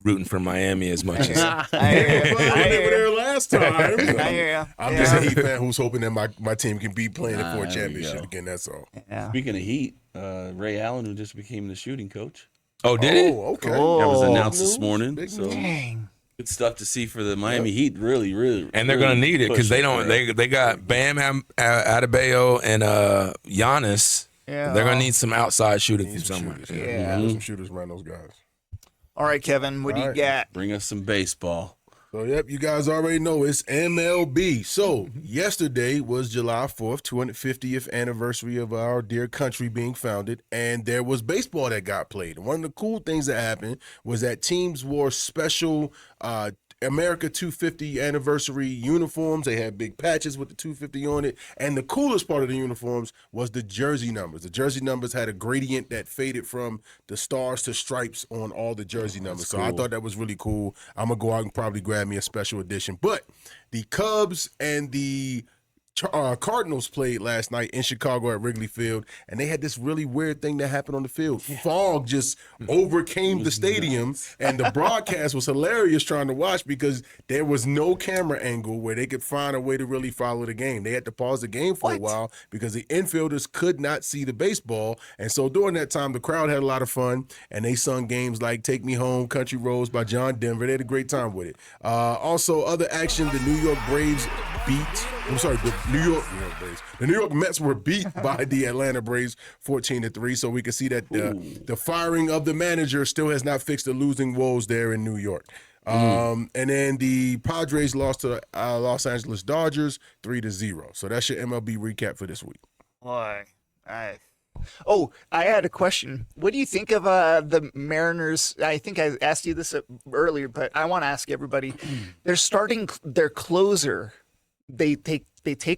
rooting for Miami as much as I hear you. They were there last time. I hear you. I'm just a Heat fan who's hoping that my team can be playing it for a there we championship go. again. That's all. Yeah. Speaking of Heat, Ray Allen, who just became the shooting coach, Oh, did it? Oh, okay. that was Oh. announced this News. morning. Big So Dang. good stuff to see for the Miami Heat. Really, really, And they're really gonna need it because they pushing don't. for it. They got Bam Adebayo and Giannis. Yeah. They're gonna need some outside shooting from Need some somewhere. shooters. Yeah. Need some shooters around those guys. All right, Kevin. What do you All right. got? Bring us some baseball. So, yep, you guys already know it's MLB. So, yesterday was July 4th, 250th anniversary of our dear country being founded, and there was baseball that got played. One of the cool things that happened was that teams wore special America 250 anniversary uniforms. They had big patches with the 250 on it, and the coolest part of the uniforms was the jersey numbers. The jersey numbers had a gradient that faded from the stars to stripes on all the jersey numbers. So I cool. thought that was really cool. I'm gonna go out and probably grab me a special edition. But the Cubs and the Cardinals played last night in Chicago at Wrigley Field, and they had this really weird thing that happened on the field. Fog just overcame the stadium, and the broadcast was hilarious trying to watch because there was no camera angle where they could find a way to really follow the game. They had to pause the game for a while because the infielders could not see the baseball, and so during that time, the crowd had a lot of fun, and they sung games like "Take Me Home, Country Roads" by John Denver. They had a great time with it. Also, other action: the New York Braves the New York Mets were beat by the Atlanta Braves 14-3. So we can see that the firing of the manager still has not fixed the losing woes there in New York. And then the Padres lost to Los Angeles Dodgers 3-0. So that's your MLB recap for this week. Boy, I had a question. What do you think of the Mariners? I think I asked you this earlier, but I want to ask everybody. They're starting their closer. They take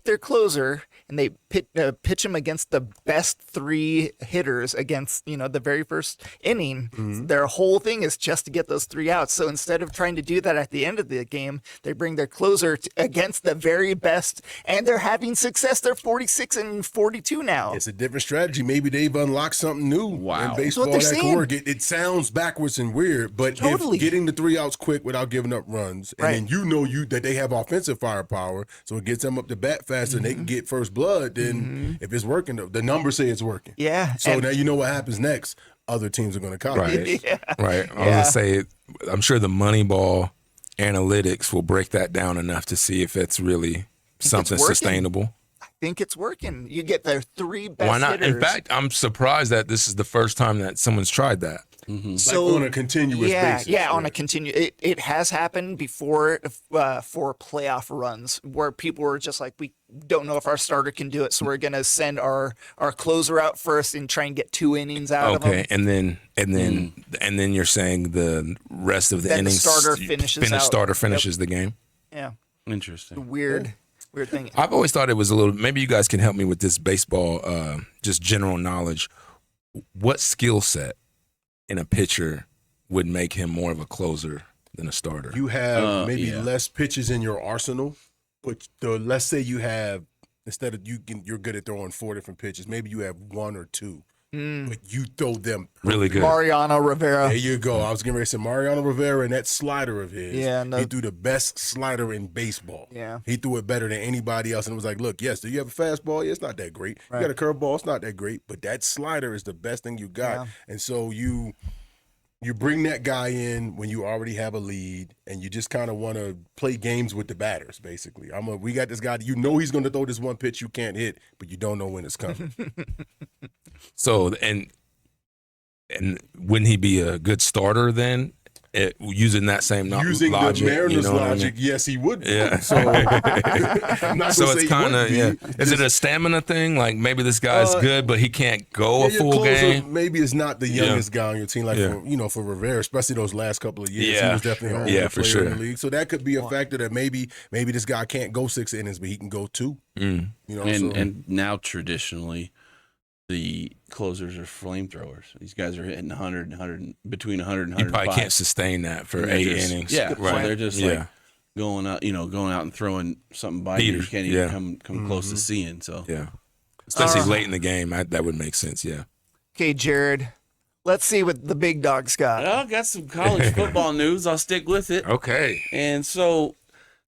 their closer and they pitch them against the best 3 hitters against, the very first inning. Their whole thing is just to get those 3 outs. So instead of trying to do that at the end of the game, they bring their closer against the very best, and they're having success. They're 46 and 42 now. It's a different strategy. Maybe they've unlocked something new in baseball that can work. It sounds backwards and weird, but if getting the 3 outs quick without giving up runs, and then that they have offensive firepower, so it gets them up to bat faster and they can get first blood, then if it's working, the numbers say it's working. Yeah. So now you know what happens next. Other teams are going to copy. Right. Right. I was going to say, I'm sure the Moneyball analytics will break that down enough to see if it's really something sustainable. I think it's working. You get their 3 best Why not? hitters. In fact, I'm surprised that this is the first time that someone's tried that. So like on a continuous basis. Yeah, on a it has happened before for playoff runs where people were just like, we don't know if our starter can do it, so we're gonna send our closer out first and try and get 2 innings out of them. Okay, and then you're saying the rest of the Then innings, the starter finishes the game. Yeah, Interesting. weird thing. I've always thought it was a little. Maybe you guys can help me with this baseball, just general knowledge. What skill set in a pitcher would make him more of a closer than a starter? You have maybe less pitches in your arsenal, but let's say you have, instead of you're good at throwing 4 different pitches, maybe you have 1 or 2, but you throw them really good. Mariano Rivera. There you go. I was getting ready to say Mariano Rivera and that slider of his. Yeah, he threw the best slider in baseball. Yeah. He threw it better than anybody else, and it was like, look, yes, do you have a fastball? Yeah, it's not that great. You got a curveball? It's not that great, but that slider is the best thing you got. Yeah. And so you bring that guy in when you already have a lead, and you just kind of want to play games with the batters, basically. We got this guy, he's going to throw this one pitch you can't hit, but you don't know when it's coming. So, and wouldn't he be a good starter then? Using that same using logic, the Mariners logic, I mean? yes, he would. Yeah. So, I'm not So gonna it's say he kind of wouldn't be. Is it a stamina thing? Like maybe this guy's good, but he can't go a your full closer game. maybe is not the youngest guy on your team, like for Rivera, especially those last couple of years. He was definitely an older player in the league. So that could be a factor that maybe this guy can't go 6 innings, but he can go 2. And now traditionally, the closers are flamethrowers. These guys are hitting 100, between 100 and 105. You probably can't sustain that for 8 innings. Yeah, right. So they're just like going out and throwing something by you can't even come close to seeing. So especially late in the game, that would make sense. Yeah. Okay, Jared, let's see what the big dogs got. Well, I got some college football news. I'll stick with it. Okay. And so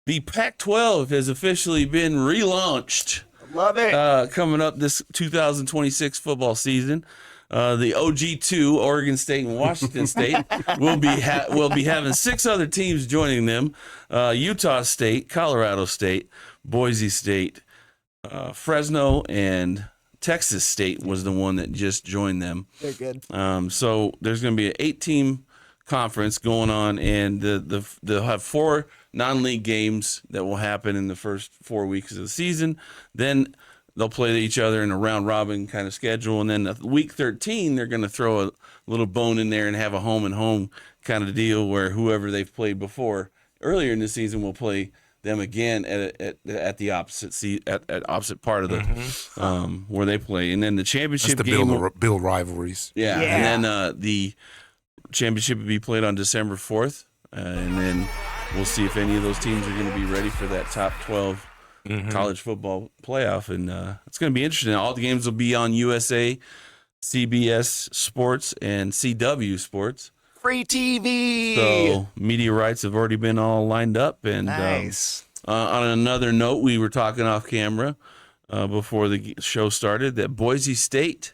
the Pac-12 has officially been relaunched. Love it. Coming up this 2026 football season, the OG2, Oregon State and Washington State, will be having 6 other teams joining them: Utah State, Colorado State, Boise State, Fresno, and Texas State was the one that just joined them. They're good. So there's going to be an 8-team conference going on, and they'll have 4 non-league games that will happen in the first 4 weeks of the season. Then they'll play each other in a round-robin kind of schedule, and then week 13 they're going to throw a little bone in there and have a home-and-home kind of deal where whoever they've played before earlier in the season will play them again at the opposite part of the where they play, and then the championship game build rivalries. Yeah, and then the championship will be played on December 4th, and then we'll see if any of those teams are going to be ready for that top 12 college football playoff, and it's going to be interesting. All the games will be on USA, CBS Sports, and CW Sports. Free TV. So media rights have already been all lined up. And nice. On another note, we were talking off camera before the show started that Boise State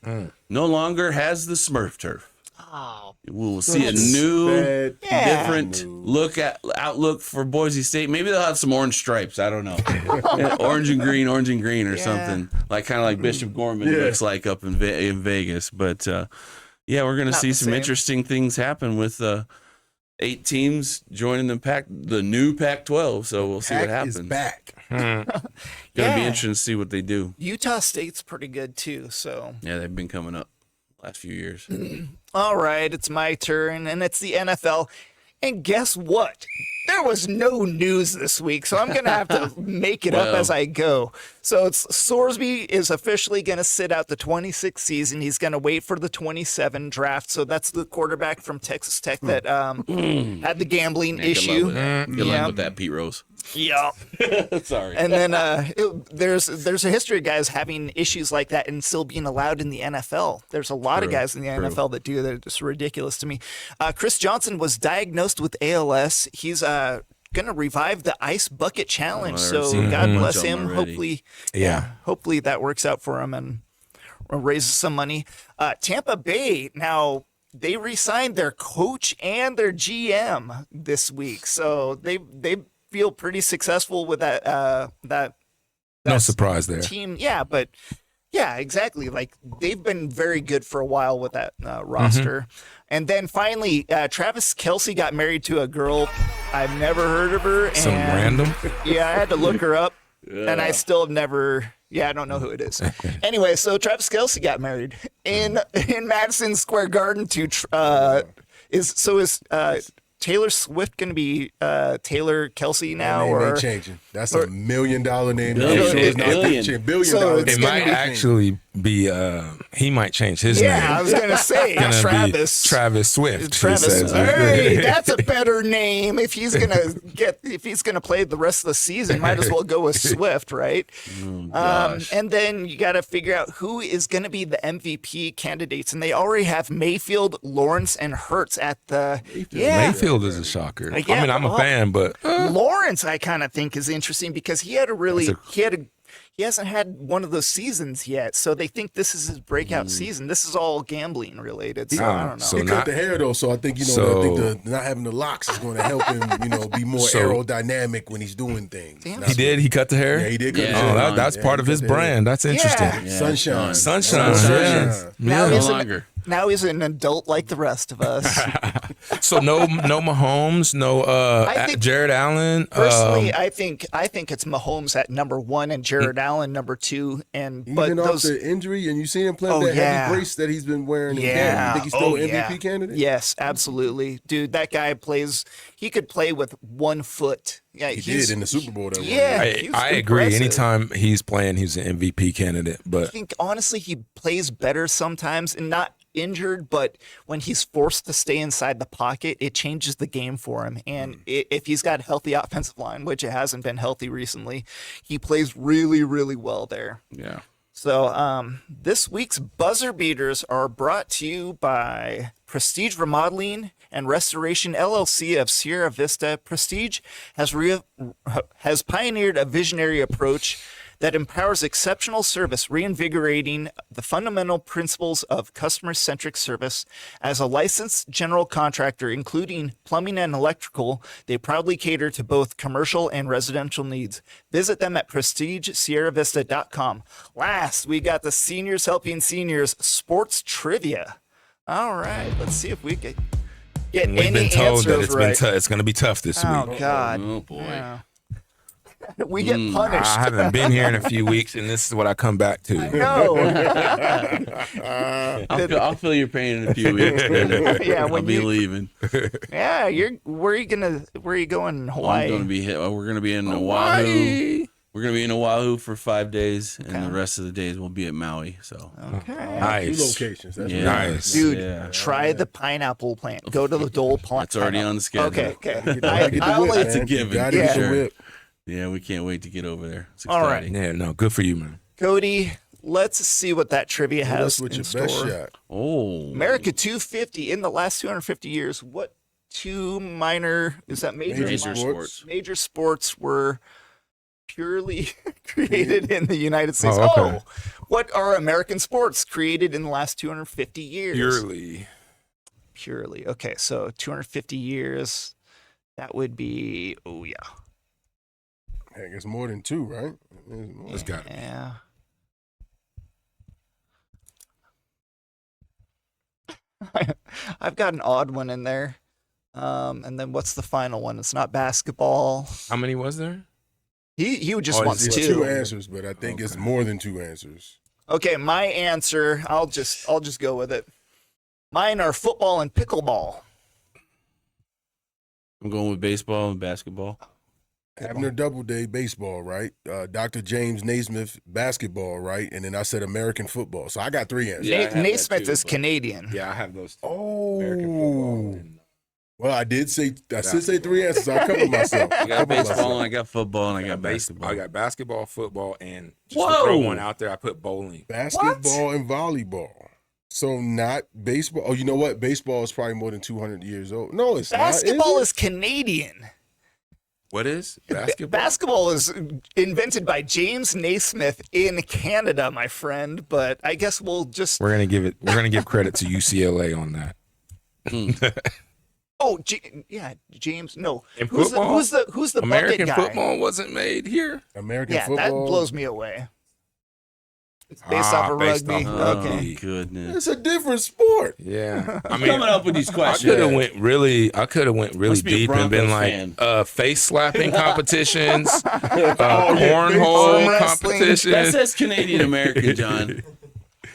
no longer has the Smurf turf. Oh, we'll see a new, different outlook for Boise State. Maybe they'll have some orange stripes. I don't know, orange and green, or something like kind of like Bishop Gorman looks like up in Vegas. But we're going to see some interesting things happen with 8 teams joining the new Pac-12. So we'll see what happens. Is back. Going to be interesting to see what they do. Utah State's pretty good too. So they've been coming up last few years. All right, it's my turn, and it's the NFL. And guess what? There was no news this week, so I'm going to have to make it up as I go. So it's Sorsby is officially going to sit out the 26th season. He's going to wait for the 27 draft. So that's the quarterback from Texas Tech that had the gambling issue. Good luck with that, Pete Rose. Yeah. Sorry. And then there's a history of guys having issues like that and still being allowed in the NFL. There's a lot of guys in the NFL that do that. It's just ridiculous to me. Chris Johnson was diagnosed with ALS. He's going to revive the Ice Bucket Challenge. So God bless him. Hopefully, hopefully that works out for him and raises some money. Tampa Bay, now they re-signed their coach and their GM this week. So they feel pretty successful with that No surprise there. team. Yeah, but yeah, exactly. Like they've been very good for a while with that roster. And then finally, Travis Kelce got married to a girl. I've never heard of her. Some random? Yeah, I had to look her up, and I still have never. Yeah, I don't know who it is. Anyway, so Travis Kelce got married in Madison Square Garden to is Taylor Swift going to be Taylor Kelce now, name or ain't changing? That's $1 million name. Billion. I'm sure it's not Billion. $1 billion. So it's It might actually be, he might change his name. I was going to say Gonna be Travis. Travis Swift. he Travis, says. hey, that's a better name. If he's gonna play the rest of the season, might as well go with Swift, right? And then you got to figure out who is going to be the MVP candidates, and they already have Mayfield, Lawrence, and Hurts at the Mayfield is a shocker. Yeah, I mean, I'm a fan, but Lawrence, I kind of think is interesting because he hasn't had one of those seasons yet, so they think this is his breakout season. This is all gambling related, so I don't know. so He cut the hair though, so I think I think the not having the locks is going to help him, be more aerodynamic when he's doing things. Damn. he did. He cut the hair. Yeah, he did. Cut Yeah. the Oh, hair. that's part of his brand. That's interesting. Yeah. Sunshine. Sunshine. Sunshine. Now No he's longer. now he's an adult like the rest of us. So no Mahomes, no I think- Jared Allen. Personally, I think it's Mahomes at number 1 and Jared Allen number 2, but Even off those. the injury, and you see him playing Oh, that yeah. heavy brace that he's been wearing. in Yeah. camp. You think he's still an yeah. MVP candidate? Yes, absolutely. Dude, that guy plays, he could play with 1 foot. Yeah, He did in the Super Bowl. That one Yeah. year. he was I agree. impressive. Anytime he's playing, he's an MVP candidate. I But think, honestly, he plays better sometimes and not injured, but when he's forced to stay inside the pocket, it changes the game for him. And if he's got a healthy offensive line, which it hasn't been healthy recently, he plays really, really well there. Yeah. So this week's buzzer beaters are brought to you by Prestige Remodeling and Restoration LLC of Sierra Vista. Prestige has pioneered a visionary approach that empowers exceptional service, reinvigorating the fundamental principles of customer-centric service. As a licensed general contractor, including plumbing and electrical, they proudly cater to both commercial and residential needs. Visit them at prestigesierravista.com. Last, we got the Seniors Helping Seniors Sports Trivia. All right, let's see if we can get we've any been told that answers right. it's going to be tough this Oh, week. God. Oh boy. Yeah. We get punished. I haven't been here in a few weeks, and this is what I come back to. No. I'll feel your pain in a few weeks. Yeah, I'll when be you- leaving. Yeah, where are you going in Hawaii? We're gonna be in Oahu. We're gonna be in Oahu for 5 days, and the rest of the days we'll be at Maui. So Okay. Two Nice. locations. That's Yeah. Nice. Dude, Yeah. try the pineapple plant. Go to the Dole plant. it's already on the schedule. Okay, okay. Gotta get the whip, That's a man. given, Gotta for get the sure. whip. Yeah, we can't wait to get over there. It's All right. exciting. Yeah, no, good for you, man. Cody, let's see what that trivia has That's with in your store. best shot. Oh, America 250 in the last 250 years. What two major Major sports. sports. major sports were purely created in the United States? Oh, okay. What are American sports created in the last 250 years? Purely. Okay, so 250 years. That would be, Heck, it's more than 2, right? There's more. It's got to be. yeah. I've got an odd one in there. And then what's the final one? It's not basketball. How many was there? He just Oh, wants it's It's two. 2 answers, but I think it's more than 2 answers. Okay, my answer, I'll just go with it. Mine are football and pickleball. I'm going with baseball and basketball. Abner Doubleday, baseball, right? Dr. James Naismith, basketball, right? And then I said American football. So I got 3 answers. Yeah, I have that Naismith too, is but- Canadian. Yeah, I have those. Oh. American football. And, Well, I did say 3 answers. I covered myself. I got baseball, and I got football, and I got basketball. I got basketball, football, and just Whoa. to throw one out there, I put bowling. Basketball and volleyball. So not baseball. Oh, you know what? Baseball is probably more than 200 years old. No, it's Basketball not. is Canadian. What is basketball? Basketball is invented by James Naismith in Canada, my friend. But I guess we'll just. We're gonna give credit to UCLA on that. Oh, yeah, James. No, In who's football? who's the American bucket guy? football wasn't made here. American Yeah, football. that blows me away. It's based off of based rugby. off of Oh, Okay. goodness. It's a different sport. Yeah, I Coming up with these I questions. could have went really Must be a deep and been Broncos like fan. face slapping competitions, cornhole Arm wrestling. That competitions. says Canadian American, John.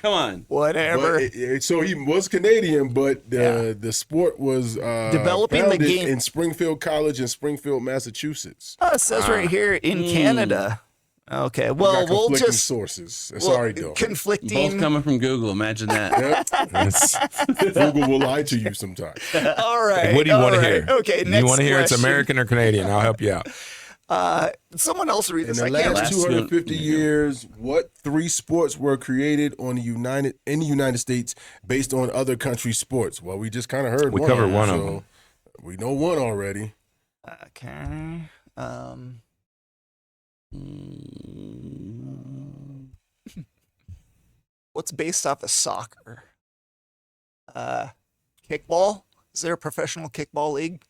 Come on. Whatever. But so he was Canadian, but the sport was Developing the founded game. in Springfield College in Springfield, Massachusetts. Oh, it says right here in Canada. Okay, We well, got we'll conflicting just sources. well, Sorry, though. Both conflicting. coming from Google. Imagine that. Yep. Google will lie to you sometimes. All right. What do you all want to right. hear? Okay, next you want to hear it's question. American or Canadian? I'll help you out. Someone else read In this. the I can't. last Last 250 one. years, what 3 sports were created in the United States based on other countries' sports? Well, we just kind of heard We one. covered one of so them. We know one already. Okay. What's based off of soccer? Kickball? Is there a professional kickball league?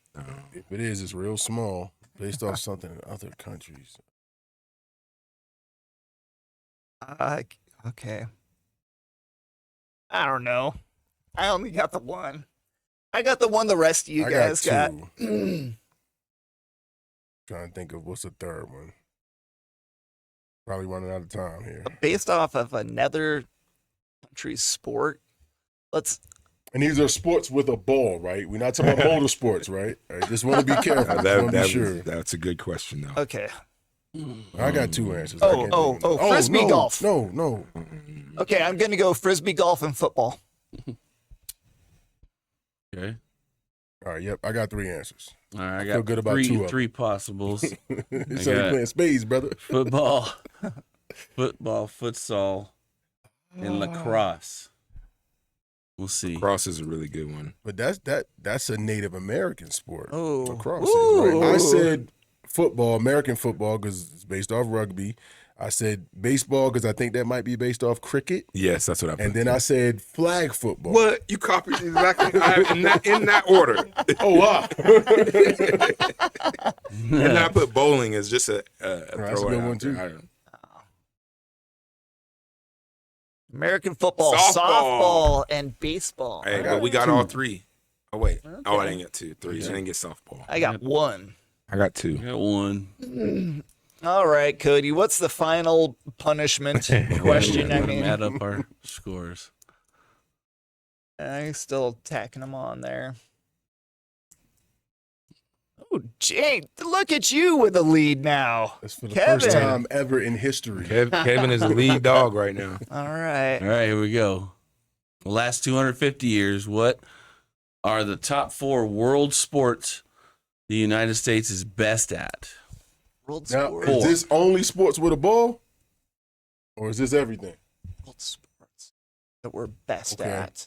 If it is, it's real small, based off something in other countries. Okay. I don't know. I only got the one. I got the one the rest of you I guys got. got 2. Trying to think of what's the third one. Probably running out of time here. Based off of another country's sport. Let's. And these are sports with a ball, right? We're not talking about motor sports, right? I just want to be careful. Just want to be sure. That's a good question, though. Okay. I got 2 answers. Oh, I can't think of it. frisbee no, golf. No. Okay, I'm gonna go frisbee golf and football. Okay. All right, yep, I got 3 answers. All right. I feel got good about 2 of them. three possibles. So you got- playing spades, brother. Football, futsal, and lacrosse. We'll see. Cross is a really good one. But that's a Native American sport. Oh. Lacrosse is, right? I said football, American football, because it's based off rugby. I said baseball because I think that might be based off cricket. Yes, that's what I put. And then I said flag football. What? You copied exactly in that order. Oh, wow. And then I put bowling as just a That's a throw good it out one, too. there. I don't- American football, Softball. softball, and baseball. Hey, got but we got 2. all 3. Oh wait. Oh, I Okay. didn't get 2. 3. I didn't get softball. I got 1. I got I 2. got one. All right, Cody. What's the final punishment question? I mean, add up our scores. I'm still tacking them on there. Oh, Jane, look at you with the lead now. That's for the Kevin. first time ever in history. Kevin is the lead dog right now. All right. All right, here we go. The last 250 years, what are the top 4 world sports the United States is best at? World Now, sports. is this only sports with a ball? Or is this everything? World sports that we're best Okay. at.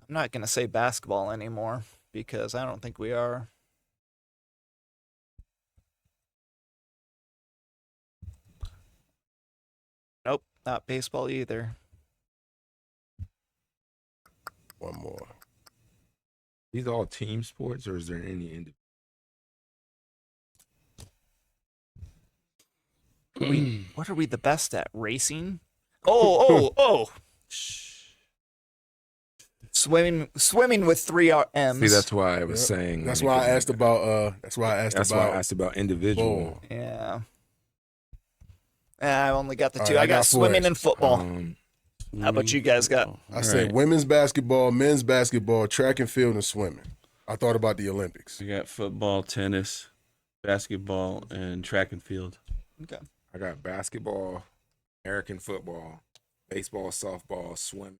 I'm not going to say basketball anymore because I don't think we are. Nope, not baseball either. One more. These all team sports, or is there any individual? What are we the best at? Racing? Oh. Swimming with 3 M's. See, that's why I was Yep. saying. That's why I asked about. That's why I asked about individual. ball. Yeah. I only got the All 2. right, I I got got 4 swimming and answers. football. How about you guys got? I said women's basketball, men's basketball, track and field, and swimming. I thought about the Olympics. We got football, tennis, basketball, and track and field. Okay. I got basketball, American football, baseball, softball, swim.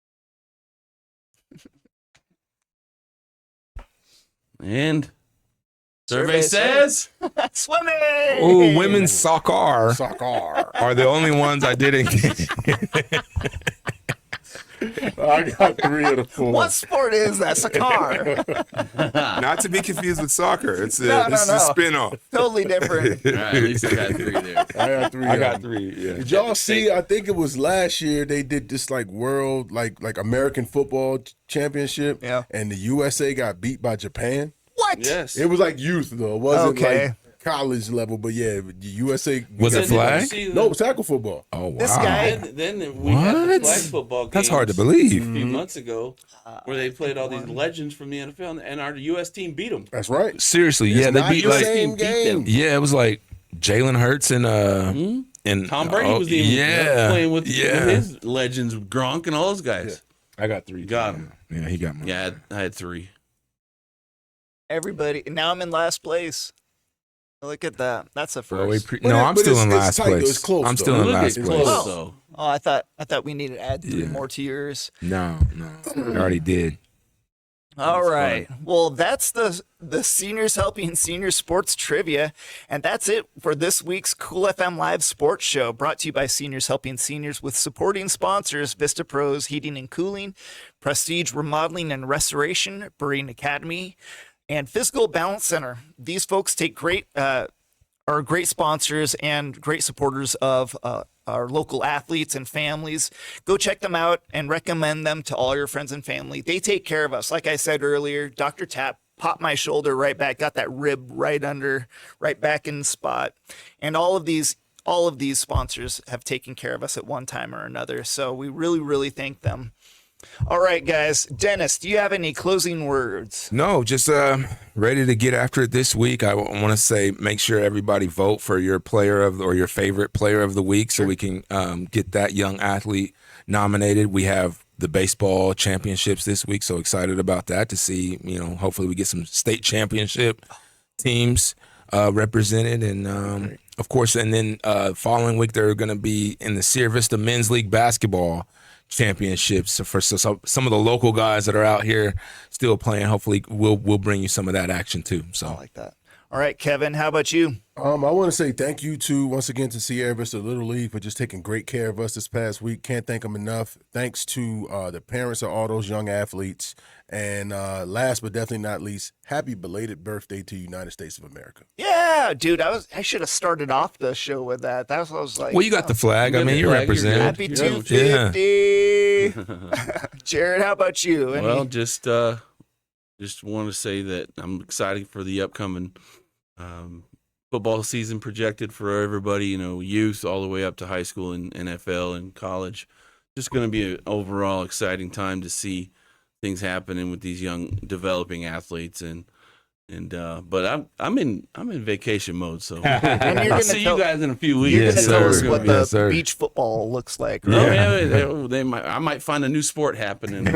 And survey says swimming. Oh, women's soccer Soccer. are the only ones I didn't get. I got 3 of the 4. What sport is that? Soccer. Not to be confused with soccer. It's a, No, this no, is a no. spin-off. Totally different. all right, at least I got 3 there. I got 3. I got 3. Yeah. Did y'all see? I think it was last year they did this like world like American football championship. Yeah. And the USA got beat by Japan. What? Yes. It was like youth though. It wasn't Okay. like college level, but yeah, the USA Was it flag? No, it was tackle football. Oh, wow. This guy. Then we had the What? flag football games That's hard to believe. a few months ago where they played all these legends from the NFL, and our U.S. team beat them. That's right. Seriously, yeah, It's they not beat the like same game. yeah, it was like Jalen Hurts and and Tom Brady was even yeah, playing with yeah. his legends, Gronk and all those guys. I got 3. Got him. Yeah, he got me. Yeah, I had 3. Everybody. Now I'm in last place. Look at that. That's a Well, we first. no, I'm but still in it's last tight, though. place. It's close, I'm though. still in Look last at place. close, Oh. though. Oh, I thought we needed to add 3 Yeah. more to yours. No, I already did. All right. Well, that's the Seniors Helping Seniors Sports Trivia. And that's it for this week's Cool FM Live Sports Show, brought to you by Seniors Helping Seniors with supporting sponsors Vista Pros Heating and Cooling, Prestige Remodeling and Restoration, Berean Academy, and Fyzical Balance Center. These folks are great sponsors and great supporters of our local athletes and families. Go check them out and recommend them to all your friends and family. They take care of us. Like I said earlier, Dr. Tap popped my shoulder right back, got that rib right back in the spot. And all of these sponsors have taken care of us at one time or another. So we really, really thank them. All right, guys. Dennis, do you have any closing words? No, just ready to get after it this week. I want to say make sure everybody vote for your your favorite player of the week so we can get that young athlete nominated. We have the baseball championships this week, so excited about that to see, hopefully we get some state championship teams represented. And, of course, and then following week they're going to be in the Sierra Vista Men's League Basketball championships for some of the local guys that are out here still playing. Hopefully we'll bring you some of that action too. So I like that. All right, Kevin, how about you? I want to say thank you once again to Sierra Vista Little League for just taking great care of us this past week. Can't thank them enough. Thanks to the parents of all those young athletes. And last but definitely not least, happy belated birthday to United States of America. Yeah, dude, I should have started off the show with that. That's what I was like. well, you got the flag. I mean, you represent. Happy Yeah. 250. Jared, how about you? Well, just want to say that I'm excited for the upcoming football season projected for everybody, youth all the way up to high school and NFL and college. Just going to be an overall exciting time to see things happening with these young developing athletes but I'm in vacation mode, so And you're I'll see you guys in a few weeks. You're Yes, going to tell us sir. what Yes, the sir. beach football looks like, Oh, right? yeah, I might find a new sport happening being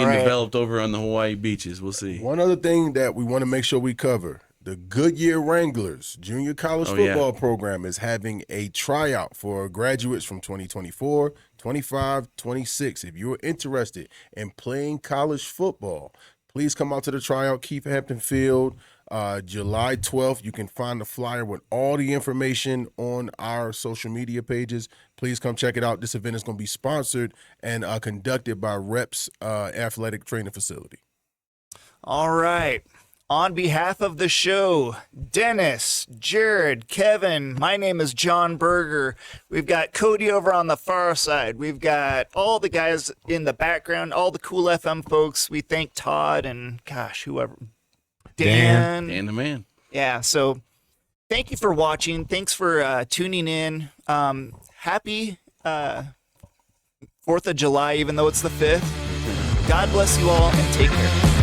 All right. developed over on the Hawaii beaches. We'll see. One other thing that we want to make sure we cover, the Goodyear Wranglers Junior College Football Program is having a tryout for graduates from 2024, 25, 26. If you're interested in playing college football, please come out to the tryout, Keith Hampton Field, July 12th. You can find the flyer with all the information on our social media pages. Please come check it out. This event is going to be sponsored and conducted by Reps Athletic Training Facility. All right. On behalf of the show, Dennis, Jared, Kevin, my name is Jon Berger. We've got Cody over on the far side. We've got all the guys in the background, all the Cool FM folks. We thank Todd and, whoever. Dan. And the man. Yeah, so thank you for watching. Thanks for tuning in. Happy 4th of July, even though it's the 5th. God bless you all, and take care.